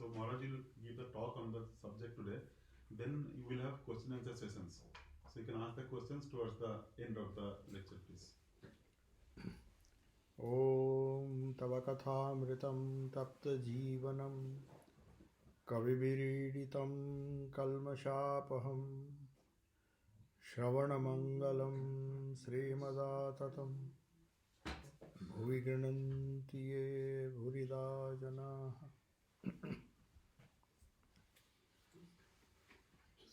So Maharaj will give the talk on the subject today. Then you will have question and answer sessions. So you can ask the questions towards the end of the lecture, please. Om Tava Kathamritam Tapta Jivanam Kavibiriditam Kalmashapaham Shravanamangalam Srimadatatam Bhuviganantiye Bhurida Janaha.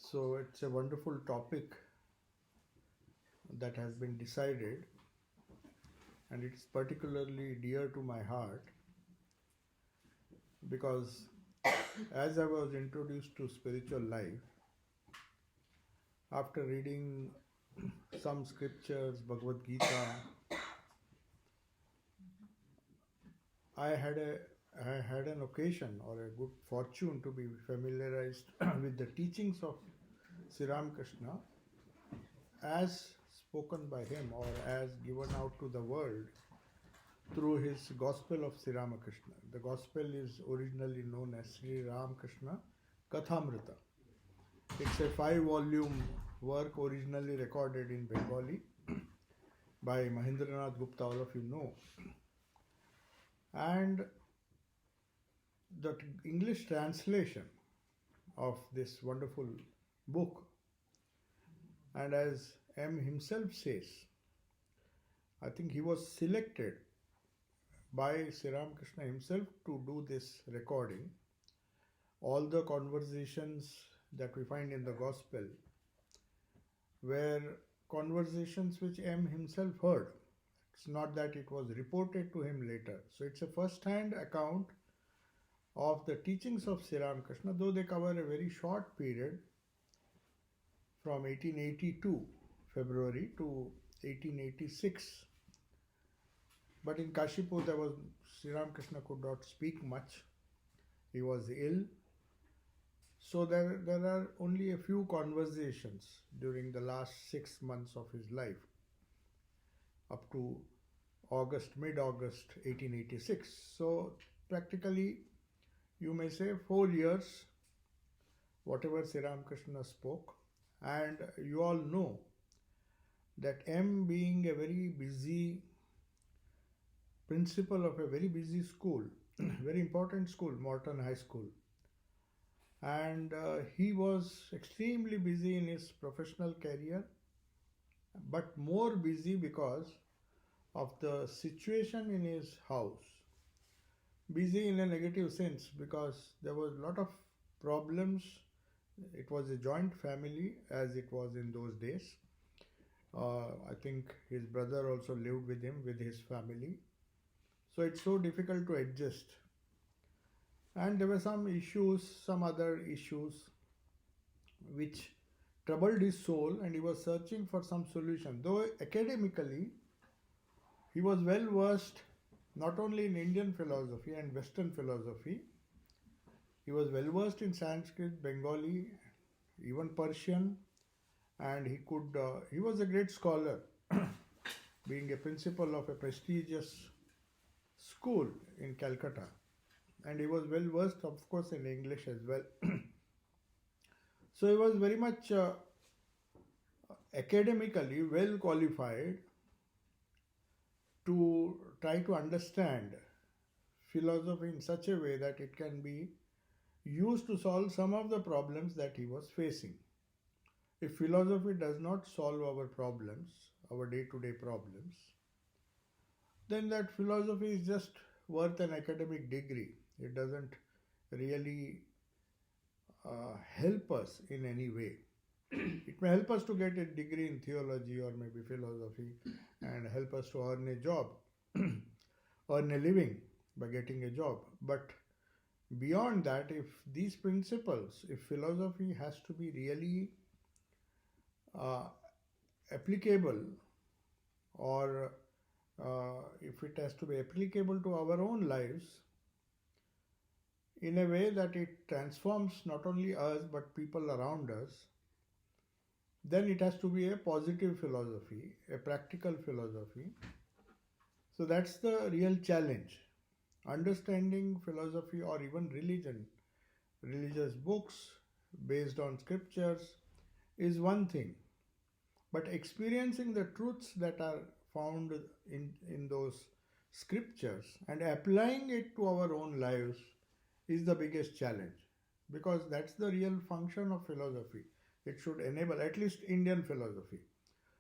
So it's a wonderful topic that has been decided, and it's particularly dear to my heart because as I was introduced to spiritual life, after reading some scriptures, Bhagavad Gita, I had an occasion or a good fortune to be familiarized with the teachings of Sri Ramakrishna as spoken by him or as given out to the world through his Gospel of Sri Ramakrishna. The Gospel is originally known as Sri Ramakrishna Kathamrita. It's a 5-volume work originally recorded in Bengali by Mahendranath Gupta, all of you know. And the English translation of this wonderful book, and as M himself says, I think he was selected by Sri Ramakrishna himself to do this recording. All the conversations that we find in the Gospel were conversations which M himself heard. It's not that it was reported to him later. So it's a first-hand account of the teachings of Sri Ramakrishna, though they cover a very short period from 1882 February to 1886. But in Kashipur, Sri Ramakrishna could not speak much. He was ill. So there are only a few conversations during the last 6 months of his life, up to mid-August 1886. So practically, you may say 4 years, whatever Sri Ramakrishna spoke. And you all know that M, being a very busy principal of a very busy school, very important school, Morton High School, and he was extremely busy in his professional career, but more busy because of the situation in his house. Busy in a negative sense because there was a lot of problems. It was a joint family as it was in those days. I think his brother also lived with him, with his family. So it's so difficult to adjust. And there were some other issues which troubled his soul, and he was searching for some solution. Though academically, he was well versed not only in Indian philosophy and Western philosophy, he was well versed in Sanskrit, Bengali, even Persian, and he was a great scholar, being a principal of a prestigious school in Calcutta. And he was well versed, of course, in English as well. So he was very much academically well qualified to try to understand philosophy in such a way that it can be used to solve some of the problems that he was facing. If philosophy does not solve our problems, our day-to-day problems, then that philosophy is just worth an academic degree. It doesn't really help us in any way. It may help us to get a degree in theology or maybe philosophy and help us to earn a job, earn a living by getting a job. But beyond that, if these principles, if philosophy has to be really applicable, or if it has to be applicable to our own lives in a way that it transforms not only us but people around us, then it has to be a positive philosophy, a practical philosophy. So that's the real challenge. Understanding philosophy or even religion religious books based on scriptures is one thing, but experiencing the truths that are found in those scriptures and applying it to our own lives is the biggest challenge, because that's the real function of philosophy. It should enable, at least Indian philosophy.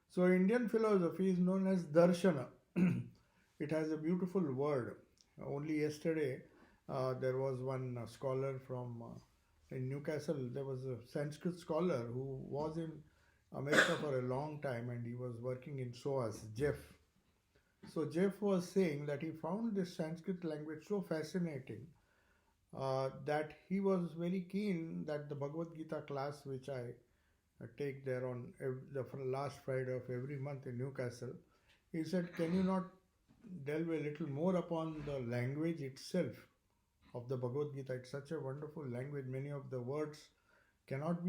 So, Indian philosophy is known as darshana. It has a beautiful word. Only yesterday, there was one scholar from in Newcastle. There was a Sanskrit scholar who was in America for a long time, and he was working in SOAS, Jeff. So Jeff was saying that he found this Sanskrit language so fascinating that he was very keen that the Bhagavad Gita class, which I take there on the last Friday of every month in Newcastle, he said, can you not delve a little more upon the language itself of the Bhagavad Gita? It's such a wonderful language. Many of the words cannot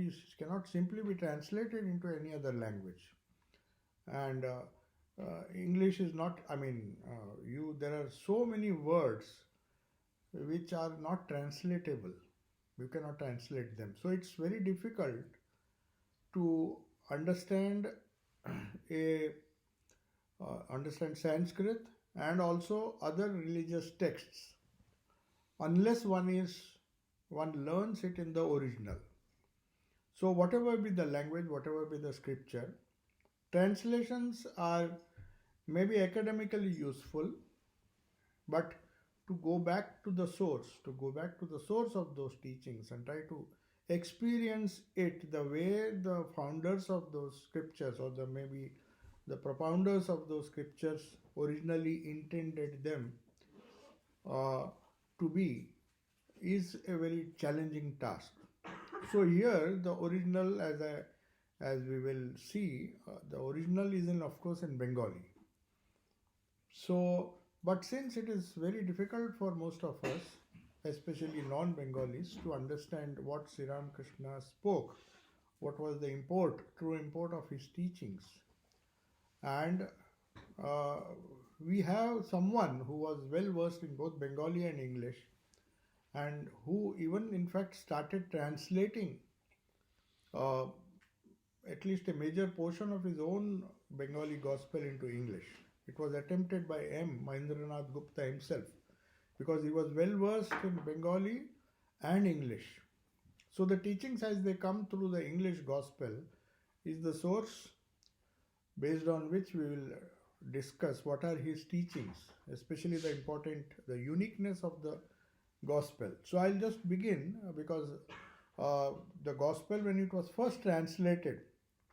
simply be translated into any other language. And English is not, there are so many words which are not translatable. You cannot translate them. So it's very difficult to understand understand Sanskrit and also other religious texts unless one learns it in the original. So whatever be the language, whatever be the scripture, translations are maybe academically useful, but to go back to the source of those teachings and try to experience it the way the founders of those scriptures, or maybe the propounders of those scriptures originally intended them to be, is a very challenging task. So here the original, as we will see, the original is of course in Bengali. So, but since it is very difficult for most of us, especially non-Bengalis, to understand what Sri Ramakrishna spoke, what was the true import of his teachings, and we have someone who was well versed in both Bengali and English, and who even in fact started translating at least a major portion of his own Bengali gospel into English. It was attempted by M. Mahendranath Gupta himself, because he was well versed in Bengali and English. So the teachings as they come through the English gospel is the source based on which we will discuss what are his teachings, especially the uniqueness of the gospel. So I'll just begin because the gospel, when it was first translated,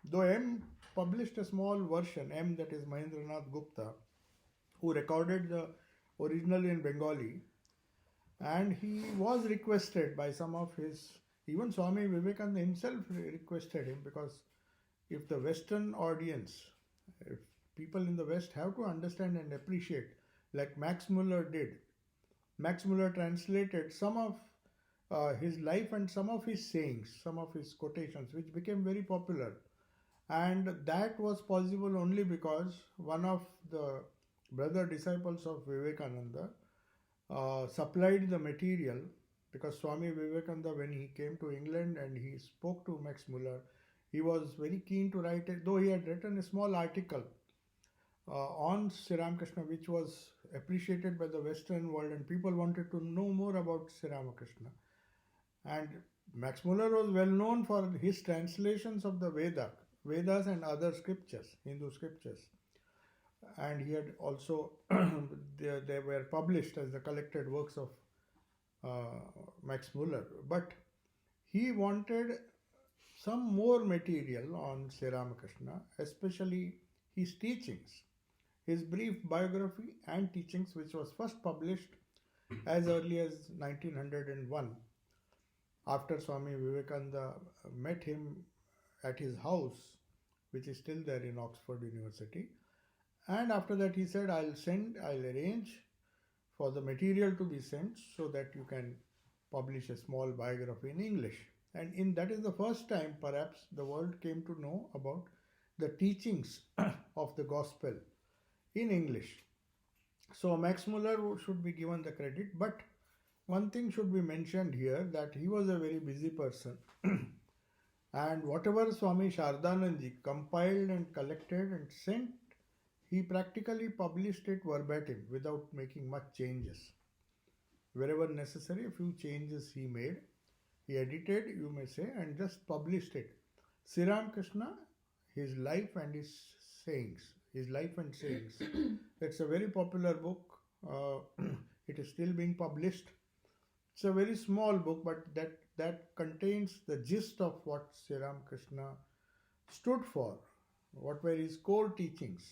though M published a small version, that is Mahendranath Gupta, who recorded the original in Bengali, and he was requested by some of his, even Swami Vivekananda himself requested him, because if the Western audience, if people in the West have to understand and appreciate, like Max Muller did, Max Muller translated some of his life and some of his sayings, some of his quotations, which became very popular. And that was possible only because one of the brother disciples of Vivekananda supplied the material, because Swami Vivekananda, when he came to England and he spoke to Max Muller, he was very keen to write it, though he had written a small article on Sri Ramakrishna, which was appreciated by the Western world, and people wanted to know more about Sri Ramakrishna. And Max Muller was well known for his translations of the Vedas and other scriptures, Hindu scriptures. And he had also, they were published as the collected works of Max Muller. But he wanted some more material on Sri Ramakrishna, especially his teachings, his brief biography and teachings, which was first published as early as 1901, after Swami Vivekananda met him at his house, which is still there in Oxford University. And after that he said, I'll arrange for the material to be sent so that you can publish a small biography in English. And that is the first time perhaps the world came to know about the teachings of the gospel in English. So Max Muller should be given the credit, but one thing should be mentioned here, that he was a very busy person. And whatever Swami Sardananji compiled and collected and sent, he practically published it verbatim without making much changes. Wherever necessary, a few changes he made. He edited, you may say, and just published it. Sri Ramakrishna, his life and his sayings. His life and sayings. It's a very popular book. It is still being published. It's a very small book, but that contains the gist of what Sri Ramakrishna stood for, what were his core teachings,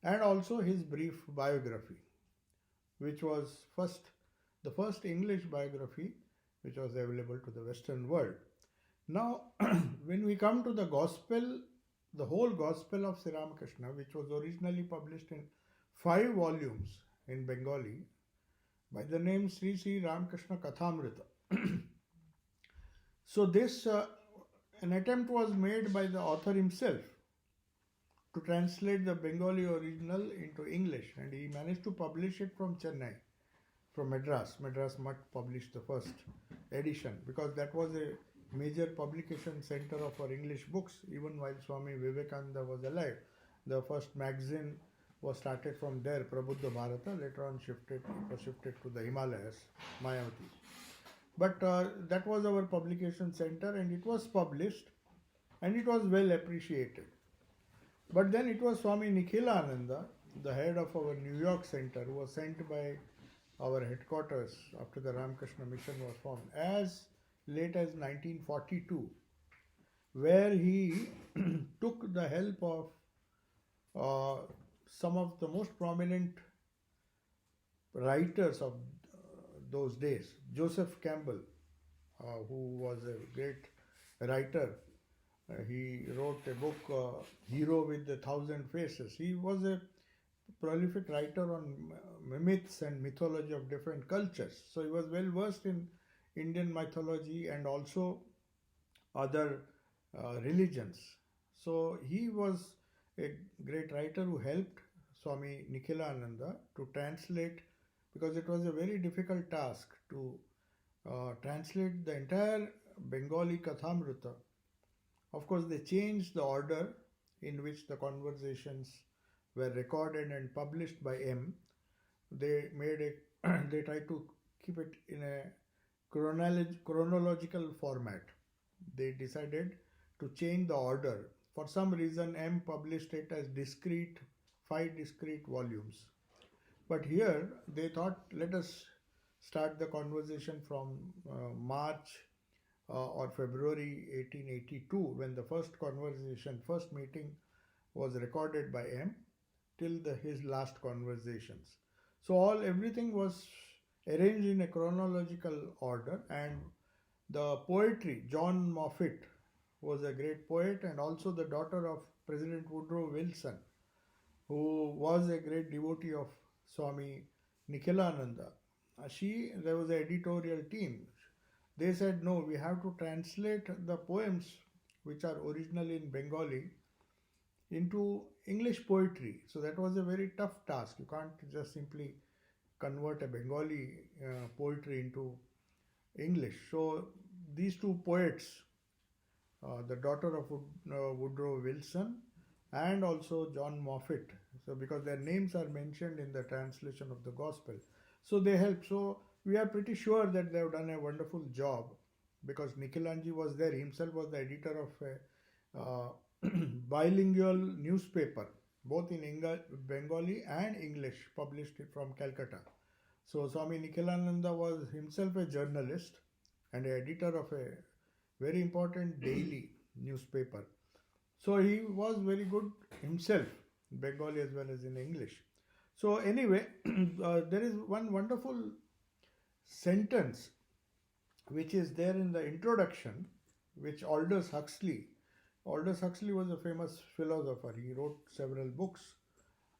and also his brief biography, which was the first English biography which was available to the Western world. Now, when we come to the Gospel, the whole Gospel of Sri Ramakrishna, which was originally published in 5 volumes in Bengali by the name Sri Ramakrishna Kathamrita. So this, an attempt was made by the author himself to translate the Bengali original into English, and he managed to publish it from Chennai, from Madras. Madras Mutt published the first edition, because that was a major publication center of our English books, even while Swami Vivekananda was alive. The first magazine was started from there, Prabuddha Bharata. Later on it was shifted to the Himalayas, Mayavati. But that was our publication center, and it was published, and it was well appreciated. But then it was Swami Nikhilananda, the head of our New York center, who was sent by our headquarters after the Ramakrishna mission was formed, as late as 1942, where he took the help of some of the most prominent writers of those days. Joseph Campbell, who was a great writer. He wrote a book, Hero with the Thousand Faces. He was a prolific writer on myths and mythology of different cultures. So he was well versed in Indian mythology and also other religions. So he was a great writer who helped Swami Nikhilananda to translate, because it was a very difficult task to translate the entire Bengali Kathamrita. Of course, they changed the order in which the conversations were recorded and published by M. They tried to keep it in a chronological format. They decided to change the order. For some reason, M published it as 5 discrete volumes. But here they thought, let us start the conversation from March or February 1882, when the first meeting was recorded by M, till his last conversations. So everything was arranged in a chronological order, and the poetry, John Moffat was a great poet, and also the daughter of President Woodrow Wilson, who was a great devotee of Swami Nikhilananda. There was an editorial team. They said, no, we have to translate the poems which are originally in Bengali into English poetry. So that was a very tough task. You can't just simply convert a Bengali poetry into English. So these 2 poets, the daughter of Woodrow Wilson and also John Moffat, so because their names are mentioned in the translation of the Gospel, so they helped. So we are pretty sure that they have done a wonderful job, because Nikhilanji was there. He himself was the editor of a bilingual newspaper, both in Bengali and English, published from Calcutta. So Swami Nikhilananda was himself a journalist and an editor of a very important daily newspaper. So he was very good himself, in Bengali as well as in English. So anyway, there is one wonderful sentence which is there in the introduction, which Aldous Huxley was a famous philosopher. He wrote several books,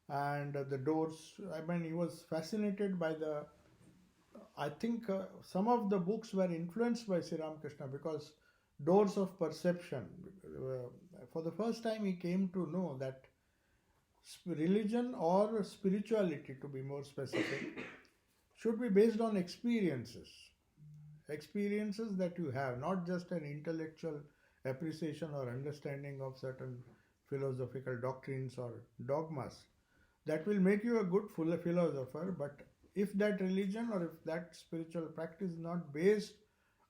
and The Doors. He was fascinated by I think some of the books were influenced by Sri Ramakrishna, because Doors of Perception. For the first time, he came to know that religion or spirituality, to be more specific, should be based on experiences. Experiences that you have, not just an intellectual appreciation or understanding of certain philosophical doctrines or dogmas. That will make you a good philosopher, but if that religion or if that spiritual practice is not based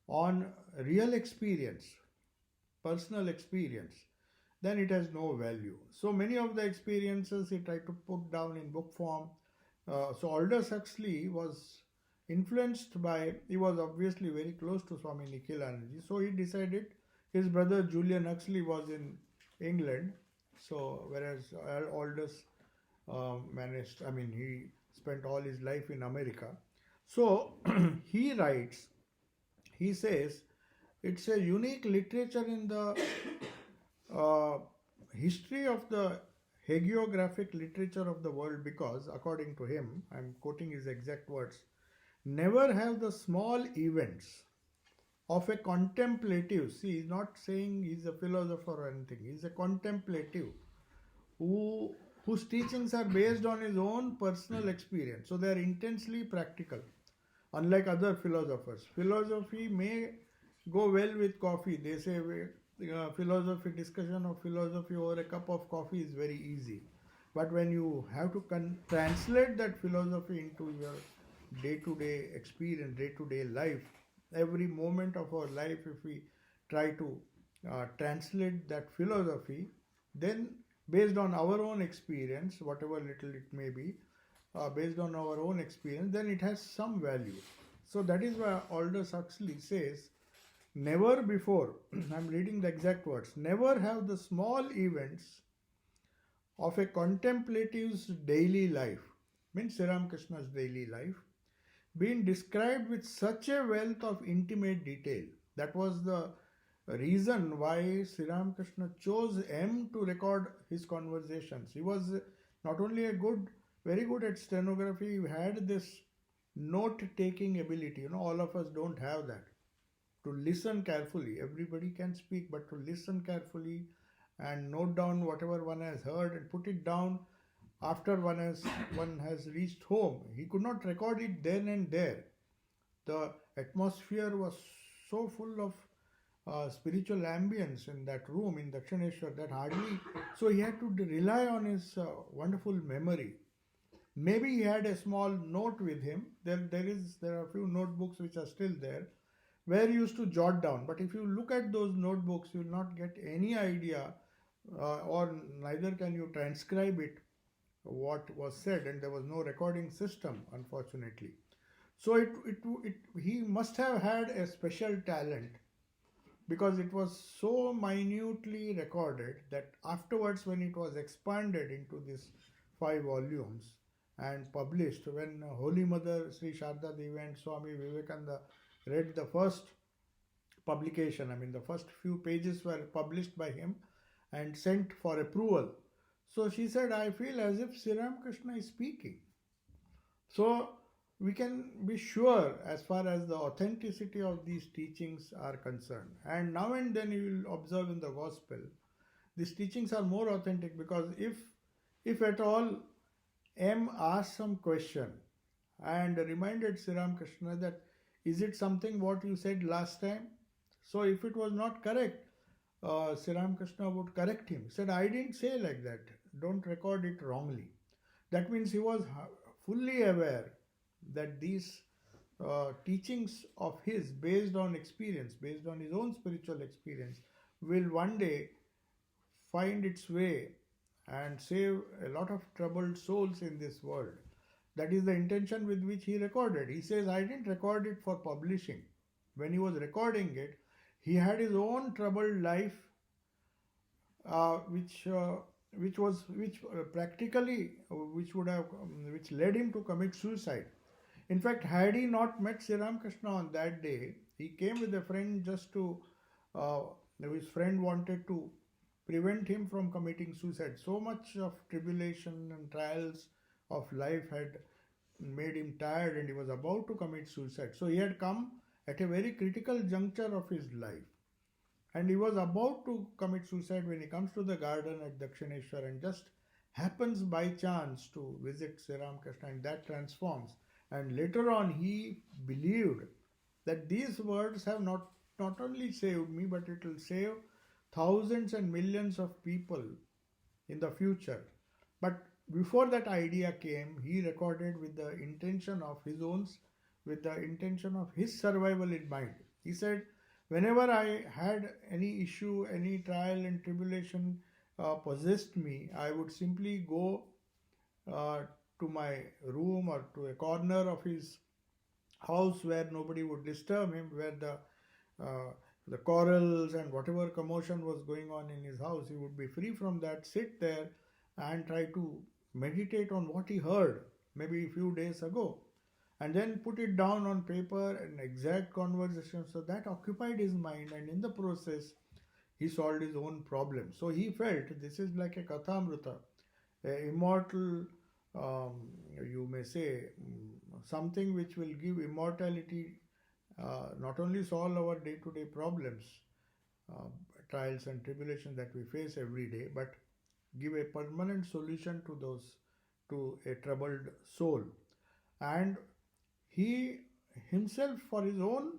on real experience, personal experience, then it has no value. So many of the experiences he tried to put down in book form. So Aldous Huxley was influenced by, he was obviously very close to Swami Nikhilanandaji, so he decided, his brother Julian Huxley was in England, so whereas Aldous he spent all his life in America. So he writes, he says, it's a unique literature in the history of the hagiographic literature of the world because, according to him, I'm quoting his exact words, never have the small events of a contemplative, see, he's not saying he's a philosopher or anything, he's a contemplative whose teachings are based on his own personal experience. So they are intensely practical, unlike other philosophers. Philosophy may go well with coffee. They say philosophy, discussion of philosophy over a cup of coffee is very easy. But when you have to translate that philosophy into your day-to-day experience, day-to-day life, every moment of our life, if we try to translate that philosophy, then based on our own experience, whatever little it may be, based on our own experience, then it has some value. So that is why Aldous Huxley says, never before, I'm reading the exact words, never have the small events of a contemplative's daily life, means Sri Ramakrishna's daily life, been described with such a wealth of intimate detail. That was the reason why Sri Ramakrishna chose M to record his conversations. He was not only very good at stenography, he had this note-taking ability. All of us don't have that. To listen carefully. Everybody can speak, but to listen carefully and note down whatever one has heard and put it down after one has reached home. He could not record it then and there. The atmosphere was so full of spiritual ambience in that room in Dakshineshwar that hardly, so he had to rely on his wonderful memory. Maybe he had a small note with him. There are a few notebooks which are still there, where he used to jot down. But if you look at those notebooks, you will not get any idea, or neither can you transcribe it, what was said, and there was no recording system, unfortunately. So he must have had a special talent, because it was so minutely recorded that afterwards, when it was expanded into these 5 volumes and published, when Holy Mother Sri Sharda Devi and Swami Vivekananda read the first publication, the first few pages were published by him and sent for approval. So she said, I feel as if Sri Ramakrishna is speaking. So we can be sure as far as the authenticity of these teachings are concerned. And now and then you will observe in the gospel, these teachings are more authentic, because if at all M asked some question and reminded Sri Ramakrishna that, is it something what you said last time? So if it was not correct, Sri Ramakrishna would correct him. He said, I didn't say like that. Don't record it wrongly. That means he was fully aware that these teachings of his, based on experience, based on his own spiritual experience, will one day find its way and save a lot of troubled souls in this world. That is the intention with which he recorded. He says, I didn't record it for publishing. When he was recording it, he had his own troubled life, which led him to commit suicide. In fact, had he not met Sri Ramakrishna on that day, he came with a friend just to, his friend wanted to prevent him from committing suicide. So much of tribulation and trials of life had made him tired, and he was about to commit suicide. So he had come at a very critical juncture of his life. And he was about to commit suicide when he comes to the garden at Dakshineshwar and just happens by chance to visit Sri Ramakrishna, and that transforms. And later on, he believed that these words have not only saved me, but it will save thousands and millions of people in the future. But before that idea came, he recorded with the intention of his own, with the intention of his survival in mind. He said, whenever I had any issue, any trial and tribulation possessed me, I would simply go uh, to my room or to a corner of his house where nobody would disturb him, where the quarrels and whatever commotion was going on in his house, he would be free from that, sit there and try to meditate on what he heard maybe a few days ago, and then put it down on paper, an exact conversation. So that occupied his mind, and in the process, he solved his own problem. So he felt this is like a kathamrita, a immortal, you may say, something which will give immortality, not only solve our day-to-day problems, uh, trials and tribulations that we face every day, but give a permanent solution to those, to a troubled soul. And he himself, for his own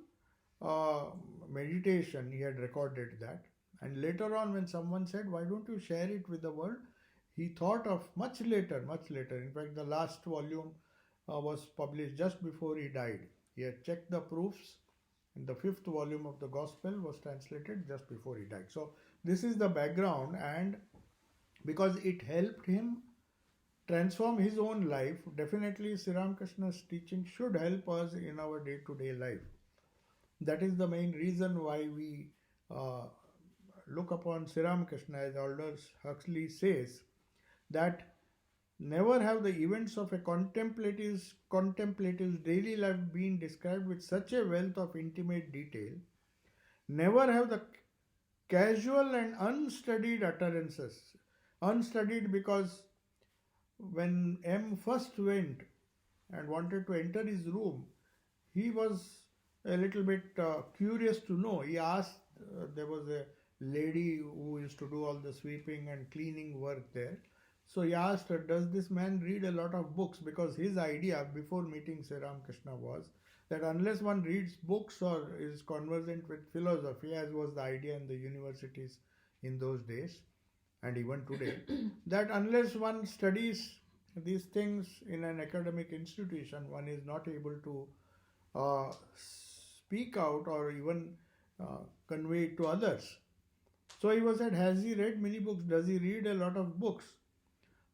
uh, meditation, he had recorded that. And later on, when someone said, why don't you share it with the world, he thought of much later. In fact, the last volume was published just before he died. He had checked the proofs, and the fifth volume of the Gospel was translated just before he died. So this is the background, and because it helped him transform his own life, definitely Sri Ramakrishna's teaching should help us in our day-to-day life. That is the main reason why we look upon Sri Ramakrishna, as Aldous Huxley says, that never have the events of a contemplative's daily life been described with such a wealth of intimate detail. Never have the casual and unstudied utterances, unstudied because when M first went and wanted to enter his room, he was a little bit curious to know. He asked, there was a lady who used to do all the sweeping and cleaning work there. So he asked her, does this man read a lot of books? Because his idea before meeting Sri Ramakrishna was that unless one reads books or is conversant with philosophy, as was the idea in the universities in those days and even today, that unless one studies these things in an academic institution, one is not able to speak out or even convey it to others. So he was said, has he read many books? Does he read a lot of books?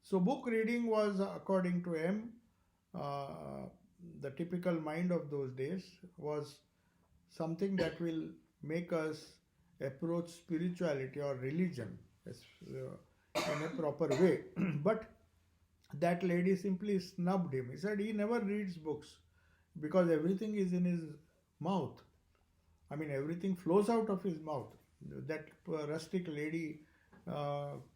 So book reading was, according to M, the typical mind of those days, was something that will make us approach spirituality or religion in a proper way. But that lady simply snubbed him. He said he never reads books because everything is in his mouth. I mean, everything flows out of his mouth. That rustic lady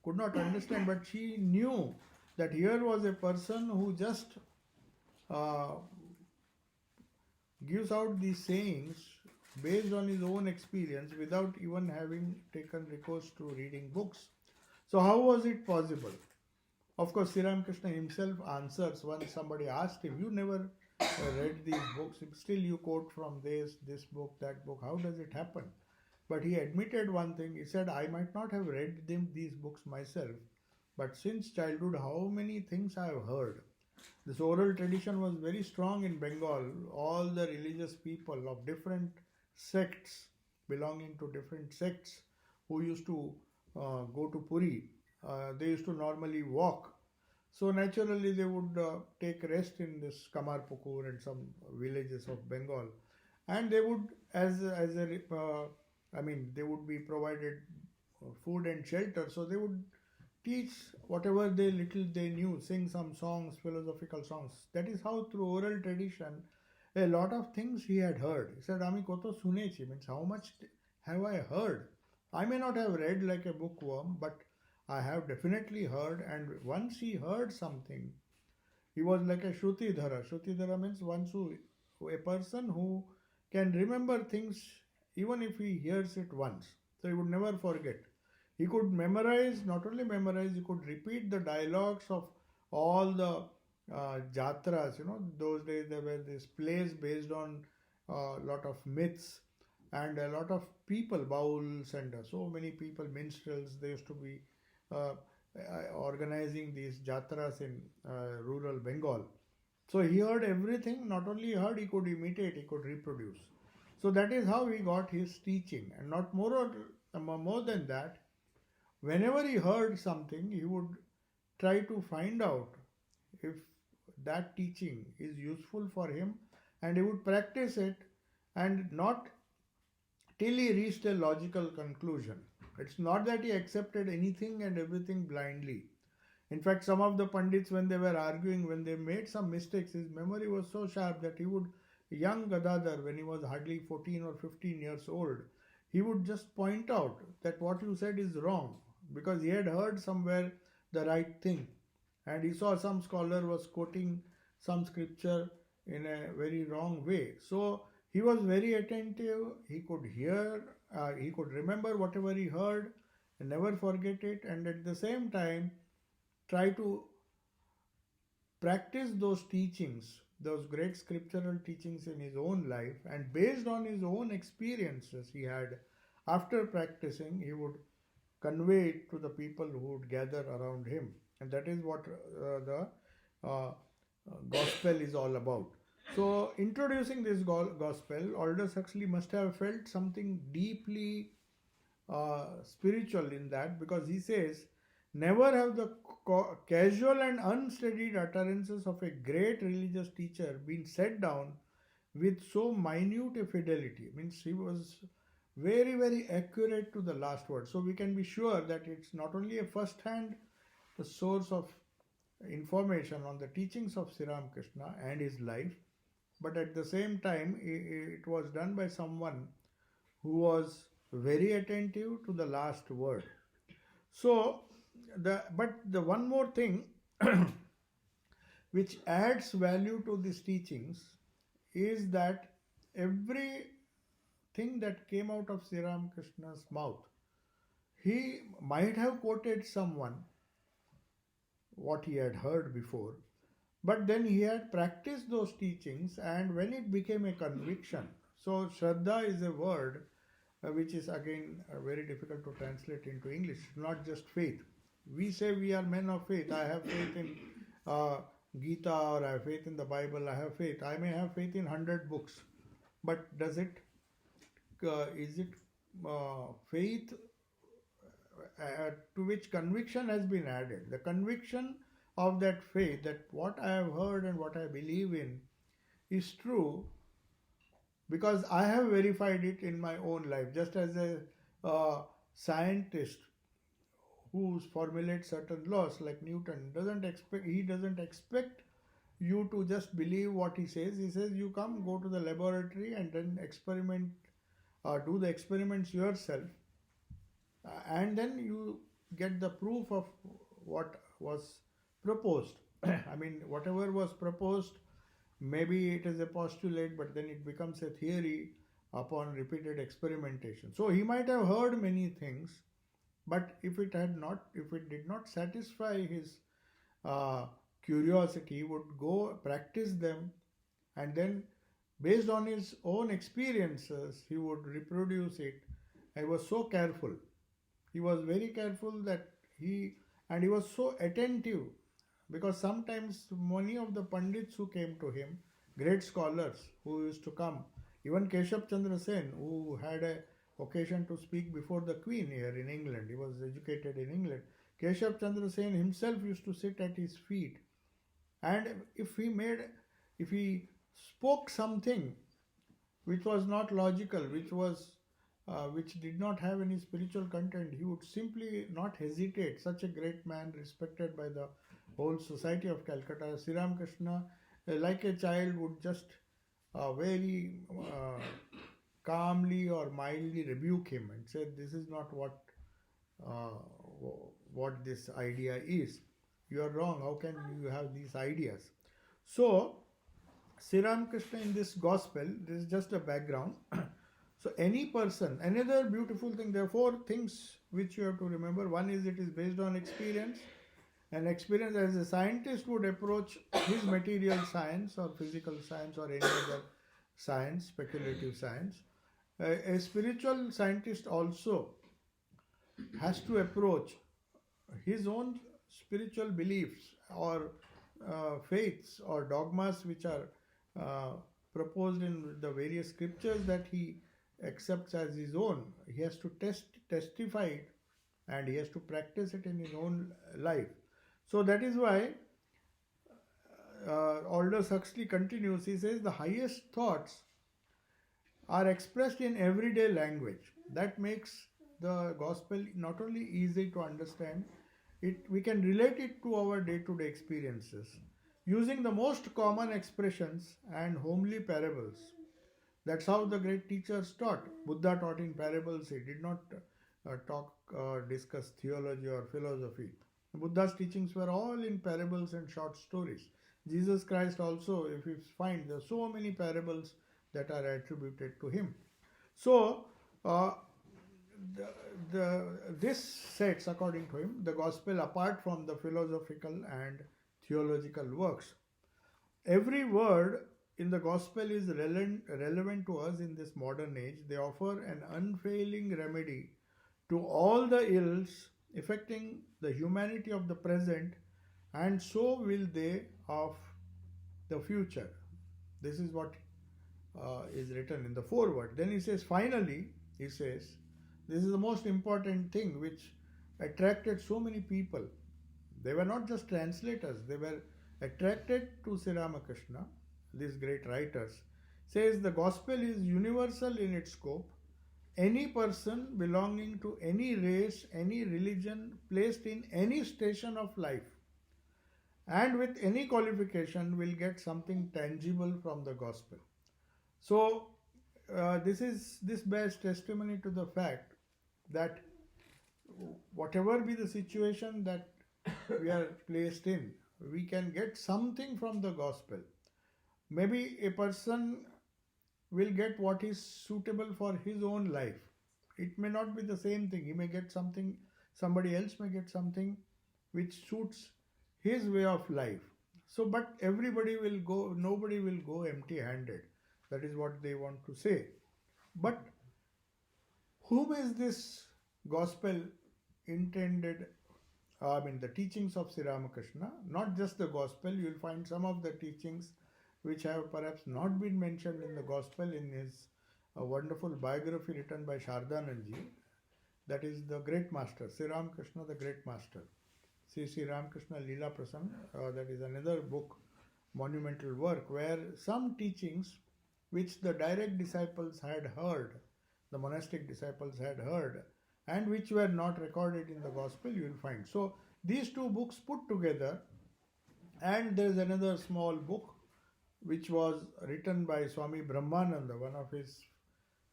could not understand, but she knew that here was a person who just gives out these sayings based on his own experience without even having taken recourse to reading books. So how was it possible? Of course, Sri Ramakrishna himself answers when somebody asked him, you never read these books, still you quote from this book, that book, how does it happen? But he admitted one thing. He said, I might not have read these books myself, but since childhood, how many things I have heard. This oral tradition was very strong in Bengal. All the religious people of different sects, belonging to different sects, who used to go to Puri, they used to normally walk. So naturally they would take rest in this Kamarpukur and some villages of Bengal. And they would, they would be provided food and shelter. So they would teach whatever little they knew, sing some songs, philosophical songs. That is how through oral tradition, a lot of things he had heard. He said, Ami koto sunechi, means how much have I heard? I may not have read like a bookworm, but I have definitely heard. And once he heard something, he was like a Shrutidhara. Shrutidhara means a person who can remember things even if he hears it once. So he would never forget. He could memorize, not only memorize, he could repeat the dialogues of all the jatras. Those days there were these plays based on a lot of myths, and a lot of people, bowls, and so many people, minstrels. They used to be uh, organizing these jatras in rural Bengal. So he heard everything. Not only he heard, he could imitate, he could reproduce. So that is how he got his teaching, and not more than that. Whenever he heard something, he would try to find out if that teaching is useful for him, and he would practice it, and not till he reached a logical conclusion. It's not that he accepted anything and everything blindly. In fact, some of the Pandits, when they were arguing, when they made some mistakes, his memory was so sharp that he would, young Gadadhar, when he was hardly 14 or 15 years old, he would just point out that what you said is wrong, because he had heard somewhere the right thing. And he saw some scholar was quoting some scripture in a very wrong way. So he was very attentive. He could hear, he could remember whatever he heard and never forget it. And at the same time, try to practice those teachings, those great scriptural teachings in his own life. And based on his own experiences he had, after practicing, he would convey it to the people who would gather around him. And that is what the gospel is all about. So, introducing this gospel, Aldous Huxley must have felt something deeply spiritual in that, because he says, never have the casual and unstudied utterances of a great religious teacher been set down with so minute a fidelity. Means he was very, very accurate to the last word. So we can be sure that it's not only a first-hand source of information on the teachings of Sri Ramakrishna and his life, but at the same time it was done by someone who was very attentive to the last word. So the one more thing which adds value to these teachings is that everything that came out of Sri Ramakrishna's mouth, he might have quoted someone what he had heard before, but then he had practiced those teachings, and when it became a conviction. So Shraddha is a word which is again very difficult to translate into English, not just faith. We say we are men of faith. I have faith in Gita, or I have faith in the Bible. I have faith. I may have faith in 100 books, but is it faith to which conviction has been added? The conviction of that faith, that what I have heard and what I believe in is true, because I have verified it in my own life. Just as a scientist who formulates certain laws, like Newton, doesn't expect you to just believe what he says. He says you come, go to the laboratory, and then experiment, do the experiments yourself, and then you get the proof of what was proposed. I mean, whatever was proposed, maybe it is a postulate, but then it becomes a theory upon repeated experimentation. So he might have heard many things, but if it did not satisfy his curiosity, he would go practice them, and then based on his own experiences, he would reproduce it. He was so careful. He was very careful he was so attentive, because sometimes many of the Pandits who came to him, great scholars who used to come, even Keshav Chandra Sen, who had a occasion to speak before the Queen here in England. He was educated in England. Keshav Chandra Sen himself used to sit at his feet, and if he spoke something which was not logical, which did not have any spiritual content, he would simply not hesitate. Such a great man, respected by the whole society of Calcutta, Sri Ramakrishna, like a child, would just very calmly or mildly rebuke him and say, this is not what this idea is. You are wrong. How can you have these ideas? So Sri Ramakrishna in this gospel, this is just a background. So any person, another beautiful thing, there are 4 things which you have to remember. One is, it is based on experience. an experience as a scientist would approach his material science or physical science or any other science, speculative science. A spiritual scientist also has to approach his own spiritual beliefs or faiths or dogmas which are uh, proposed in the various scriptures that he accepts as his own. He has to testify it, and he has to practice it in his own life. So that is why Aldous Huxley continues. He says the highest thoughts are expressed in everyday language. That makes the gospel not only easy to understand, we can relate it to our day-to-day experiences using the most common expressions and homely parables. That's how the great teachers taught. Buddha taught in parables. He did not discuss theology or philosophy. Buddha's teachings were all in parables and short stories. Jesus Christ also, if you find, there are so many parables that are attributed to him. So, this sets, according to him, the gospel apart from the philosophical and theological works. Every word in the gospel is relevant to us in this modern age. They offer an unfailing remedy to all the ills affecting the humanity of the present, and so will they of the future. This is what is written in the foreword. Then he says, finally, he says, this is the most important thing which attracted so many people. They were not just translators, they were attracted to Sri Ramakrishna, these great writers. Says the gospel is universal in its scope. Any person belonging to any race, any religion, placed in any station of life, and with any qualification will get something tangible from the gospel. So this bears testimony to the fact that whatever be the situation that we are placed in, we can get something from the gospel. Maybe a person will get what is suitable for his own life. It may not be the same thing. He may get something, somebody else may get something which suits his way of life. So, but nobody will go empty-handed. That is what they want to say. But whom is this gospel intended? The teachings of Sri Ramakrishna, not just the gospel. You will find some of the teachings which have perhaps not been mentioned in the gospel in his wonderful biography written by Shardanandji. That is the great master, Sri Ramakrishna, the great master. Sri Ramakrishna Leela Prasang, that is another book, monumental work, where some teachings which the direct disciples had heard, the monastic disciples had heard, and which were not recorded in the gospel, you will find. So these two books put together, and there is another small book which was written by Swami Brahmananda, one of his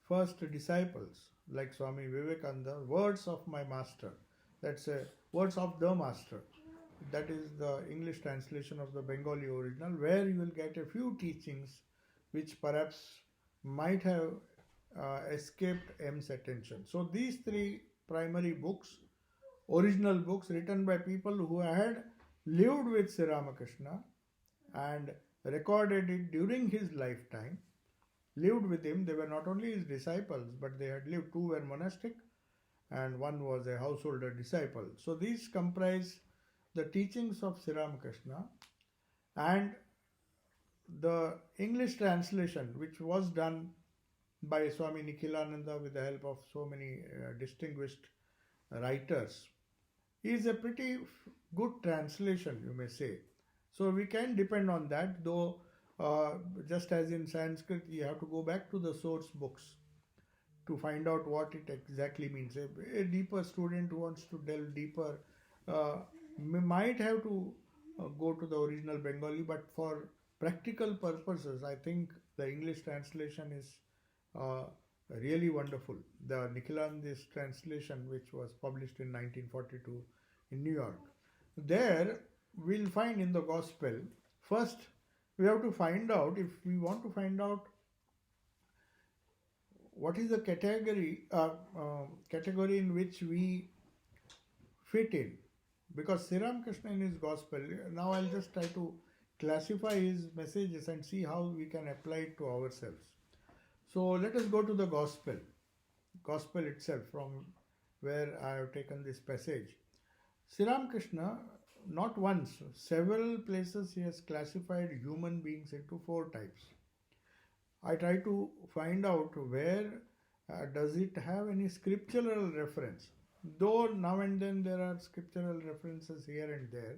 first disciples, like Swami Vivekananda, Words of My Master. That's Words of the Master. That is the English translation of the Bengali original, where you will get a few teachings which perhaps might have escaped M's attention. So these three primary books, original books written by people who had lived with Sri Ramakrishna and recorded it during his lifetime, lived with him. They were not only his disciples, but they had lived. Two were monastic and one was a householder disciple. So these comprise the teachings of Sri Ramakrishna, and the English translation, which was done by Swami Nikhilananda with the help of so many distinguished writers, is a pretty good translation, you may say. So we can depend on that, though just as in Sanskrit, you have to go back to the source books to find out what it exactly means. A deeper student who wants to delve deeper might have to go to the original Bengali, but for practical purposes, I think the English translation is really wonderful. The Nikhilananda's translation, which was published in 1942 in New York. There we'll find in the gospel, first we have to find out, if we want to find out what is the category in which we fit in. because Sri Ramakrishna in his gospel, now I'll just try to classify his messages and see how we can apply it to ourselves. So let us go to the gospel itself, from where I have taken this passage. Sri Ramakrishna, not once, several places he has classified human beings into 4 types. I try to find out where does it have any scriptural reference. Though now and then there are scriptural references here and there,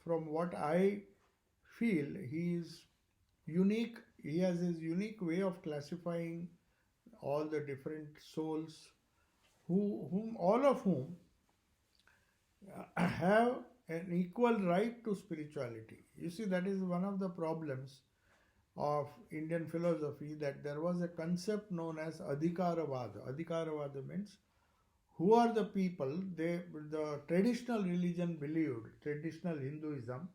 from what I feel, he is unique. He has his unique way of classifying all the different souls, all of whom have an equal right to spirituality. You see, that is one of the problems of Indian philosophy, that there was a concept known as Adhikaravada. Adhikaravada means who are the people. The traditional religion believed, traditional Hinduism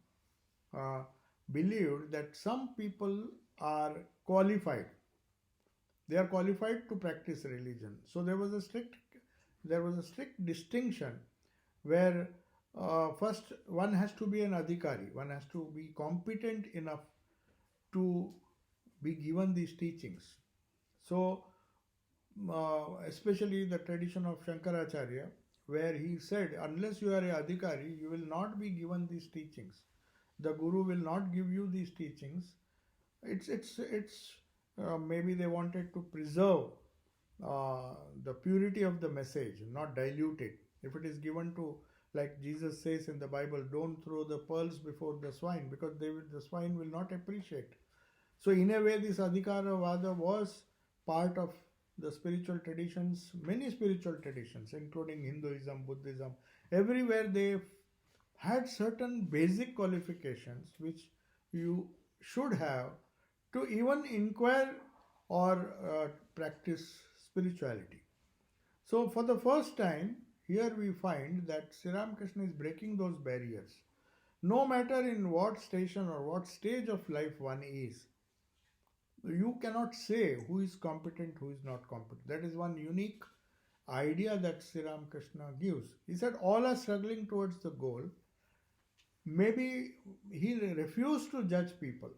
believed that some people are qualified. They are qualified to practice religion. So there was a strict distinction where first one has to be an adhikari, one has to be competent enough to be given these teachings. So especially the tradition of Shankaracharya, where he said, unless you are a adhikari, you will not be given these teachings. The Guru will not give you these teachings. It's maybe they wanted to preserve the purity of the message, not dilute it. If it is given to, like Jesus says in the Bible, don't throw the pearls before the swine, because the swine will not appreciate. So in a way, this Adhikaravada was part of the spiritual traditions, many spiritual traditions, including Hinduism, Buddhism. Everywhere they had certain basic qualifications which you should have to even inquire or practice spirituality. So for the first time, here we find that Sri Ramakrishna is breaking those barriers. No matter in what station or what stage of life one is, you cannot say who is competent, who is not competent. That is one unique idea that Sri Ramakrishna gives. He said all are struggling towards the goal. Maybe he refused to judge people.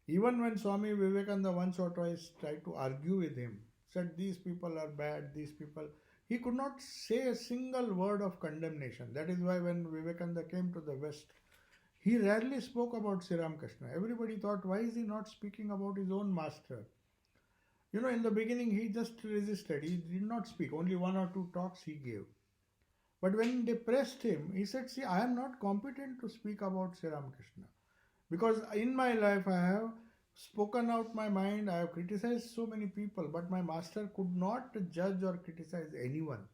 Even when Swami Vivekananda once or twice tried to argue with him, said these people are bad, these people, he could not say a single word of condemnation. That is why when Vivekananda came to the West, he rarely spoke about Sri Ramakrishna. Everybody thought, why is he not speaking about his own master? You know, in the beginning, he just resisted. He did not speak. Only 1 or 2 talks he gave. But when they pressed him, he said, see, I am not competent to speak about Sri Ramakrishna. Because in my life, I have spoken out my mind. I have criticized so many people, but my master could not judge or criticize anyone.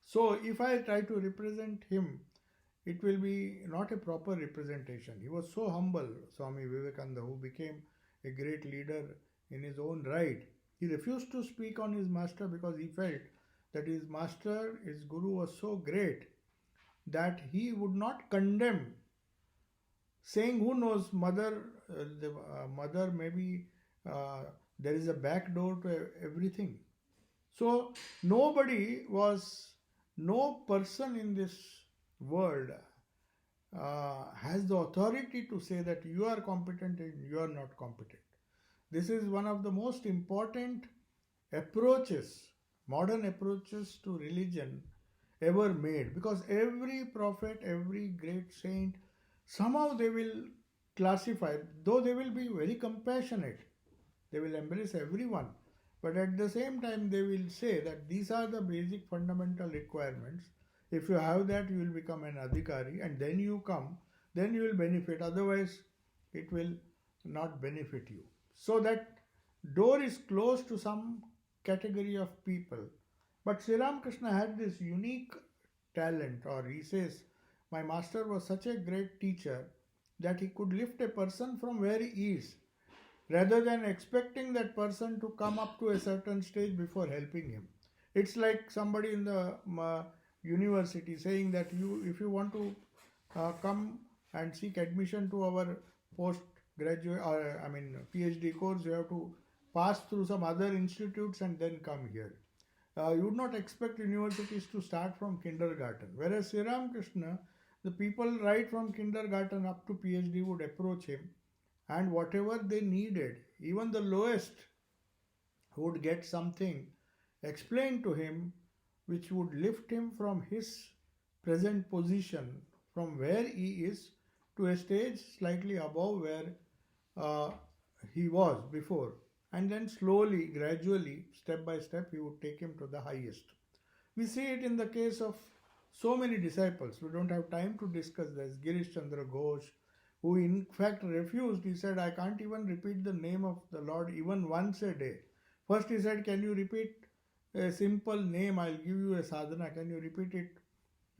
So if I try to represent him, it will be not a proper representation. He was so humble, Swami Vivekananda, who became a great leader in his own right. He refused to speak on his master because he felt that his master, his guru, was so great that he would not condemn, saying, who knows, mother maybe there is a back door to everything. So no person in this world has the authority to say that you are competent and you are not competent. This is one of the most important approaches, modern approaches to religion ever made, because every prophet, every great saint, somehow they will classify, though they will be very compassionate, they will embrace everyone, but at the same time they will say that these are the basic fundamental requirements. If you have that, you will become an adhikari, and then you come, then you will benefit. Otherwise, it will not benefit you. So that door is closed to some category of people. But Sri Ramakrishna had this unique talent, or he says, my master was such a great teacher that he could lift a person from where he is, rather than expecting that person to come up to a certain stage before helping him. It's like somebody in the university saying that if you want to come and seek admission to our postgraduate PhD course, you have to pass through some other institutes and then come here. You would not expect universities to start from kindergarten. Whereas Sri Ramakrishna, the people right from kindergarten up to PhD would approach him, and whatever they needed, even the lowest would get something explained to him which would lift him from his present position, from where he is, to a stage slightly above where uh, he was before. And then slowly, gradually, step by step, he would take him to the highest. We see it in the case of so many disciples. We don't have time to discuss this. Girish Chandra Ghosh, who in fact refused. He said, I can't even repeat the name of the Lord even once a day. First he said, can you repeat a simple name? I'll give you a sadhana. Can you repeat it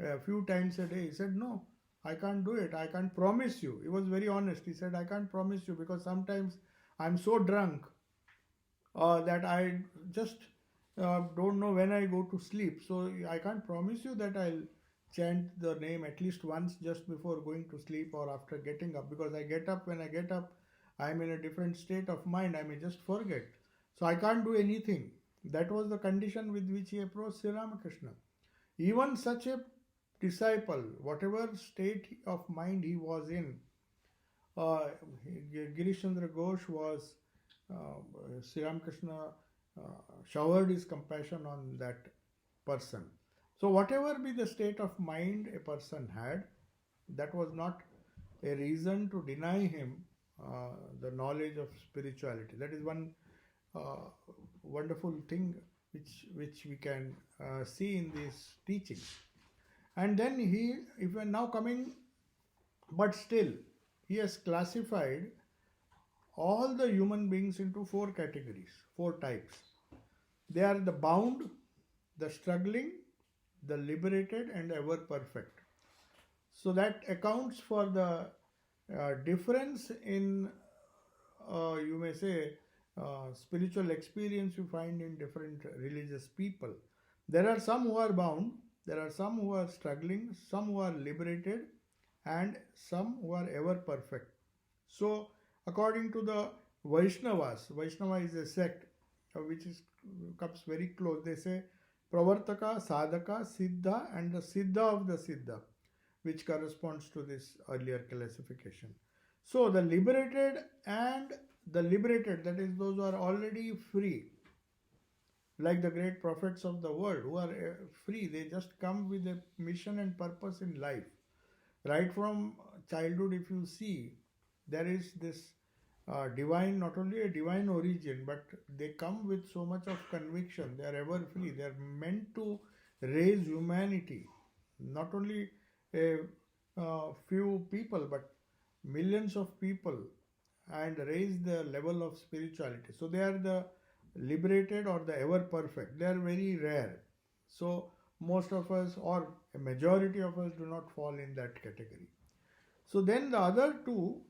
a few times a day? He said, no, I can't do it. I can't promise you. He was very honest. He said, I can't promise you because sometimes I'm so drunk that I just don't know when I go to sleep. So I can't promise you that I'll chant the name at least once just before going to sleep or after getting up, because when I get up, I'm in a different state of mind. I may just forget. So I can't do anything. That was the condition with which he approached Sri Ramakrishna. Even such a disciple, whatever state of mind he was in, Girish Chandra Ghosh was, Sri Ramakrishna showered his compassion on that person. So whatever be the state of mind a person had, that was not a reason to deny him the knowledge of spirituality. That is one wonderful thing which we can see in these teachings. And then if we are now coming, but still, he has classified all the human beings into 4 categories, 4 types. They are the bound, the struggling, the liberated, and ever perfect. So that accounts for the difference in, you may say, spiritual experience you find in different religious people. There are some who are bound, there are some who are struggling, some who are liberated, and some who are ever perfect. So, according to the Vaishnavas, Vaishnava is a sect which comes very close. They say Pravartaka, Sadhaka, Siddha, and the Siddha of the Siddha, which corresponds to this earlier classification. So, the liberated and the liberated, that is, those who are already free, like the great prophets of the world who are free, they just come with a mission and purpose in life. Right from childhood, if you see, there is this divine, not only a divine origin, but they come with so much of conviction. They are ever free. They are meant to raise humanity, not only a few people, but millions of people, and raise the level of spirituality. So they are the liberated or the ever perfect. They are very rare. So most of us, or a majority of us, do not fall in that category. So then the other two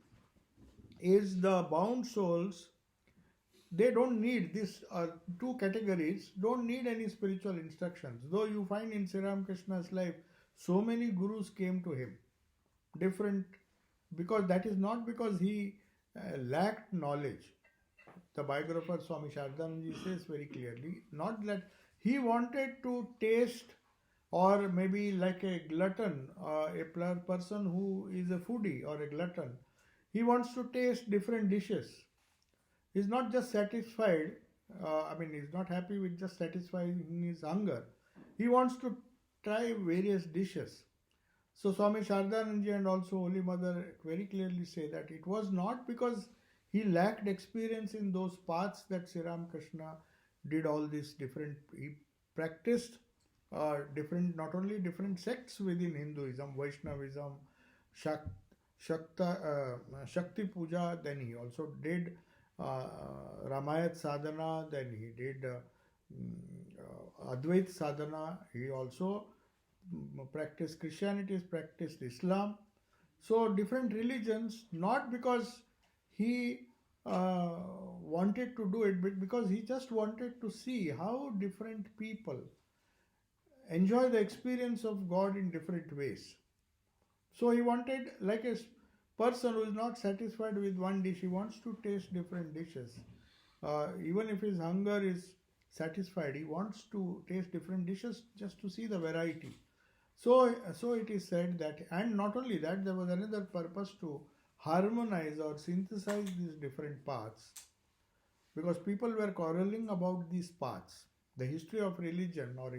is the bound souls. They don't need these 2 categories, don't need any spiritual instructions. Though you find in Sri Ramakrishna's life, so many gurus came to him, different, because that is not because he lacked knowledge. The biographer Swami Sarvasthananda says very clearly, not that he wanted to taste, or maybe like a glutton, a person who is a foodie or a glutton, he wants to taste different dishes. He's not just satisfied, he's not happy with just satisfying his hunger. He wants to try various dishes. So Swami Sarvasthananda and also Holy Mother very clearly say that it was not because he lacked experience in those paths that Sri Ramakrishna did all these different, he practiced different, not only different sects within Hinduism, Vaishnavism, Shakti Puja, then he also did Ramayat Sadhana, then he did Advait Sadhana, he also practiced Christianity, practiced Islam. So different religions, not because he wanted to do it, but because he just wanted to see how different people enjoy the experience of God in different ways. So he wanted, like a person who is not satisfied with one dish, he wants to taste different dishes. Even if his hunger is satisfied. He wants to taste different dishes just to see the variety. So it is said that, and not only that, there was another purpose to harmonize or synthesize these different paths, because people were quarreling about these paths. The history of religion or